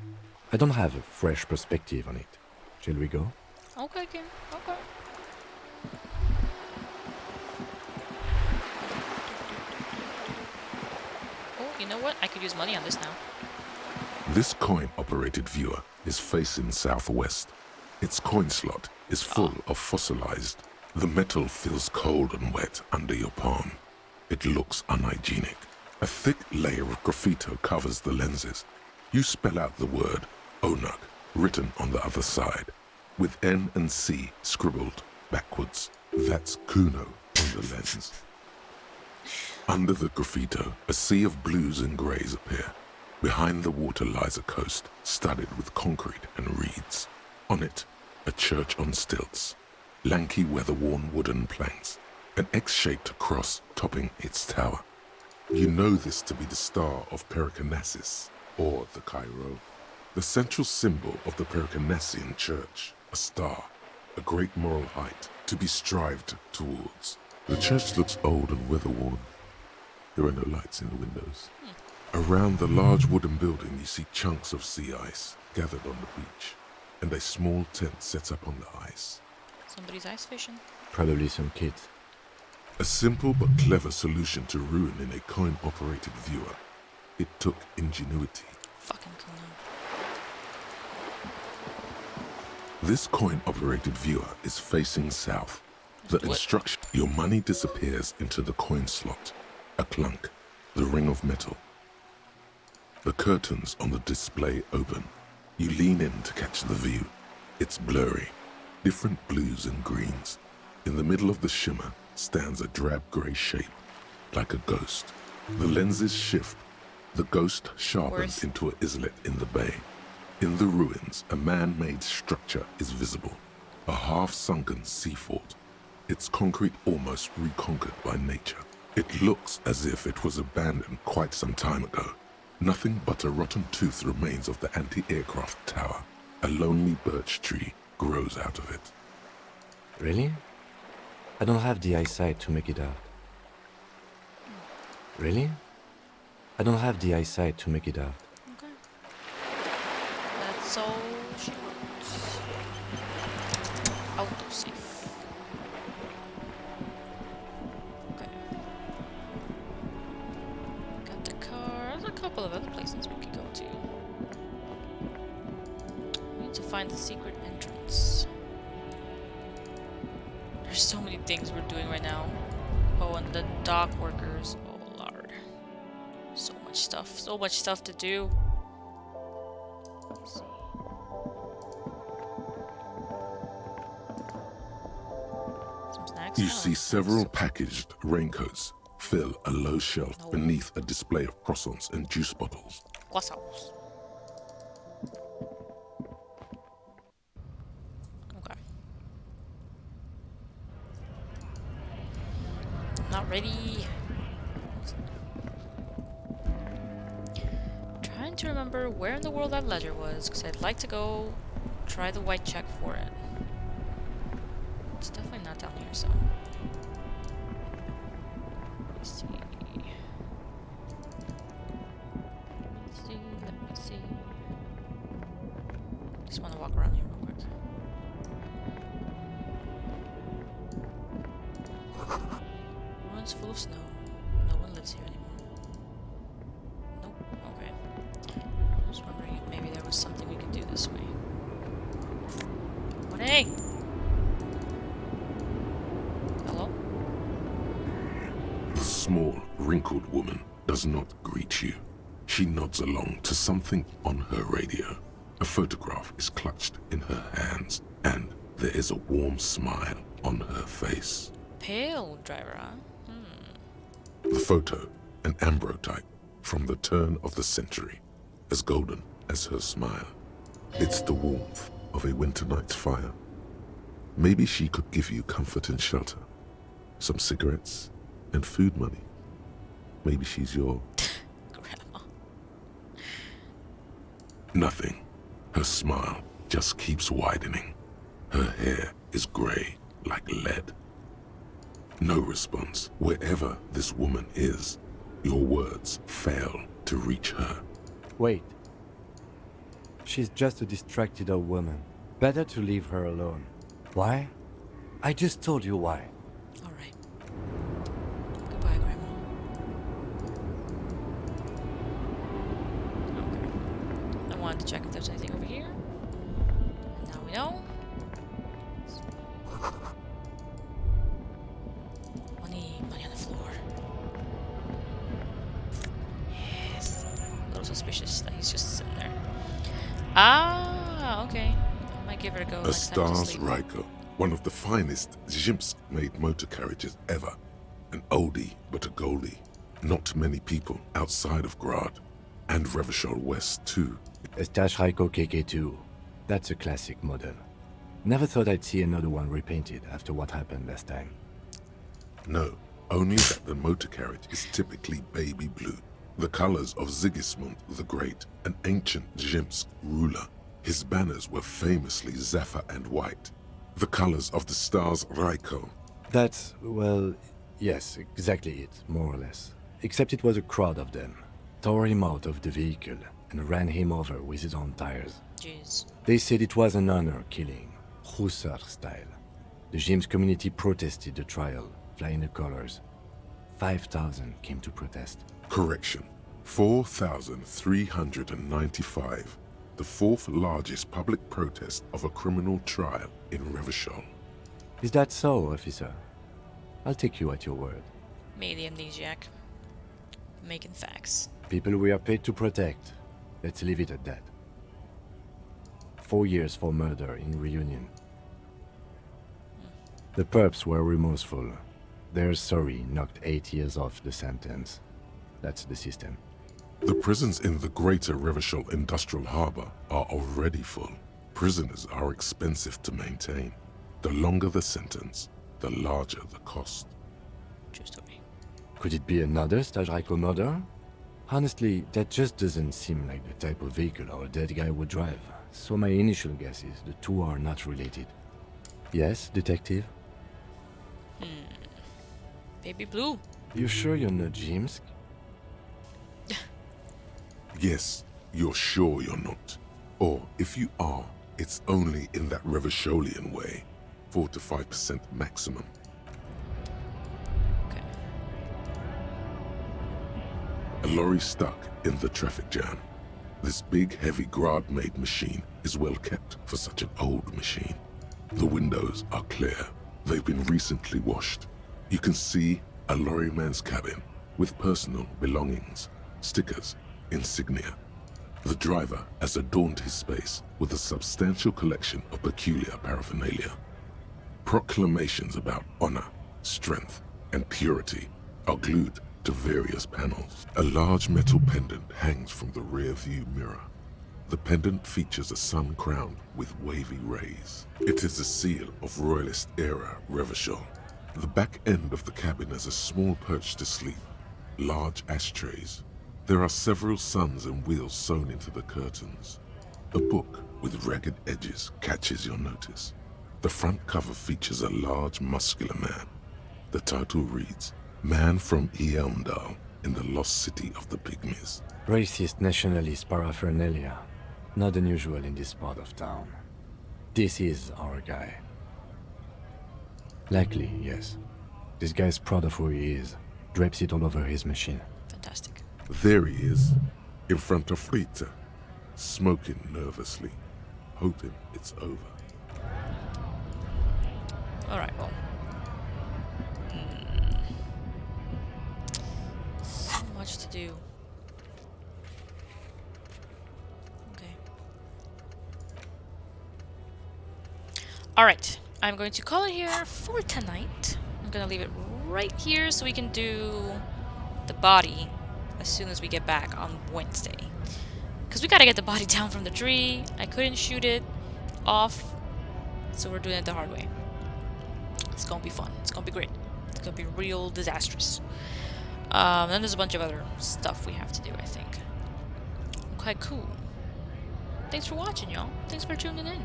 I don't have a fresh perspective on it. Shall we go? Okay, Kim. Okay. Oh, you know what? I could use money on this now. This coin-operated viewer is facing southwest. Its coin slot is full of fossilized. The metal feels cold and wet under your palm. It looks unhygienic. A thick layer of graffito covers the lenses. You spell out the word Onug written on the other side, with N and C scribbled backwards. That's Kuno on the lens. Under the graffito, a sea of blues and greys appear. Behind the water lies a coast studded with concrete and reeds. On it, a church on stilts, lanky weather-worn wooden planks, an X-shaped cross topping its tower. You know this to be the star of Pericanasis, or the Cairo, the central symbol of the Pericanassian church, a star, a great moral height to be strived towards. The church looks old and weather-worn. There are no lights in the windows. Around the large wooden building you see chunks of sea ice gathered on the beach, and a small tent set up on the ice. Somebody's ice fishing. Probably some kids. A simple but clever solution to ruin in a coin-operated viewer. It took ingenuity. Fucking Kuno. This coin-operated viewer is facing south. The instruction: your money disappears into the coin slot. A clunk, the ring of metal. The curtains on the display open. You lean in to catch the view. It's blurry, different blues and greens. In the middle of the shimmer stands a drab grey shape, like a ghost. The lenses shift. The ghost sharpens into an islet in the bay. In the ruins, a man-made structure is visible, a half-sunken sea fort, its concrete almost reconquered by nature. It looks as if it was abandoned quite some time ago. Nothing but a rotten tooth remains of the anti-aircraft tower. A lonely birch tree grows out of it. Really? I don't have the eyesight to make it out. Really? I don't have the eyesight to make it out. Okay. That's all she wants. Autosave. Okay. Got the car. There's a couple of other places we could go to. We need to find the secret entrance. There's so many things we're doing right now. Oh, and the dock workers. Oh, Lord. So much stuff to do. Let's see. Some snacks. You see several packaged raincoats fill a low shelf beneath a display of croissants and juice bottles. Croissants. Okay. Not ready. Trying to remember where in the world that ledger was, because I'd like to go try the white check for it. It's definitely not down here, so. Let's see. Let me see. Just want to walk around here real quick. Ruins full of snow. No one lives here anymore. Nope. Okay. I was wondering if maybe there was something we could do this way. What? Hey! Hello? The small, wrinkled woman does not greet you. She nods along to something on her radio. A photograph is clutched in her hands, and there is a warm smile on her face. Pale driver, huh? The photo, an ambrotype from the turn of the century, as golden as her smile. It's the warmth of a winter night's fire. Maybe she could give you comfort and shelter, some cigarettes and food money. Maybe she's your... Grandma. Nothing. Her smile just keeps widening. Her hair is grey like lead. No response. Wherever this woman is, your words fail to reach her. Wait. She's just a distracted old woman. Better to leave her alone. Why? I just told you why. Alright. Goodbye, Grandma. Okay. I wanted to check if there's anything over here. And now we know. Money on the floor. Yes. A little suspicious that he's just sitting there. Ah, okay. I might give it a go A next time. Stars Ryko, one of the finest Zhimsk-made motor carriages ever. An oldie, but a goldie. Not many people outside of Grad, and Revachol West too. A Stash Ryko KK2. That's a classic model. Never thought I'd see another one repainted after what happened last time. No, only that the motor carriage is typically baby blue. The colors of Sigismund the Great, an ancient Zhimsk ruler. His banners were famously zephyr and white. The colors of the Stars Ryko. That's, well, yes, exactly it, more or less. Except it was a crowd of them. Tore him out of the vehicle and ran him over with his own tires. Jeez. They said it was an honor killing, Hussar style. The Zhimsk community protested the trial, flying the colors. 5,000 came to protest. Correction. 4,395. The fourth largest public protest of a criminal trial in Revachol. Is that so, officer? I'll take you at your word. Me, the amnesiac. Making facts. People we are paid to protect. Let's leave it at that. 4 years for murder in Reunion. The perps were remorseful. Their sorry knocked 8 years off the sentence. That's the system. The prisons in the greater Revachol Industrial Harbor are already full. Prisoners are expensive to maintain. The longer the sentence, the larger the cost. True story. Could it be another Stajrajko murder? Honestly, that just doesn't seem like the type of vehicle our dead guy would drive. So my initial guess is the two are not related. Yes, detective? Baby blue. You sure you're not Zhimsk? Yes, you're sure you're not. Or if you are, it's only in that Revacholian way. 4 to 5% maximum. Okay. A lorry stuck in the traffic jam. This big, heavy Grad-made machine is well kept for such an old machine. The windows are clear. They've been recently washed. You can see a lorryman's cabin with personal belongings, stickers, insignia. The driver has adorned his space with a substantial collection of peculiar paraphernalia. Proclamations about honor, strength, and purity are glued to various panels. A large metal pendant hangs from the rear view mirror. The pendant features a sun crowned with wavy rays. It is a seal of Royalist era Revachol. The back end of the cabin has a small perch to sleep, large ashtrays. There are several suns and wheels sewn into the curtains. A book with ragged edges catches your notice. The front cover features a large, muscular man. The title reads, Man from Eamdal in the Lost City of the Pygmies. Racist nationalist paraphernalia. Not unusual in this part of town. This is our guy. Likely, yes. This guy's proud of who he is. Drapes it all over his machine. Fantastic. There he is, in front of Rita, smoking nervously, hoping it's over. Alright, well. So much to do. Alright, I'm going to call it here for tonight. I'm gonna leave it right here so we can do the body as soon as we get back on Wednesday. Because we gotta get the body down from the tree. I couldn't shoot it off, so we're doing it the hard way. It's gonna be fun. It's gonna be great. It's gonna be real disastrous. Then there's a bunch of other stuff we have to do, I think. Okay, cool. Thanks for watching, y'all. Thanks for tuning in.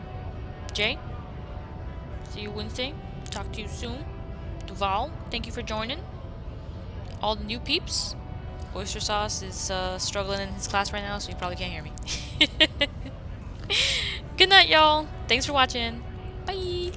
Jay, see you Wednesday. Talk to you soon. Duval, thank you for joining. All the new peeps. Oyster Sauce is struggling in his class right now, so he probably can't hear me. Good night, y'all. Thanks for watching. Bye.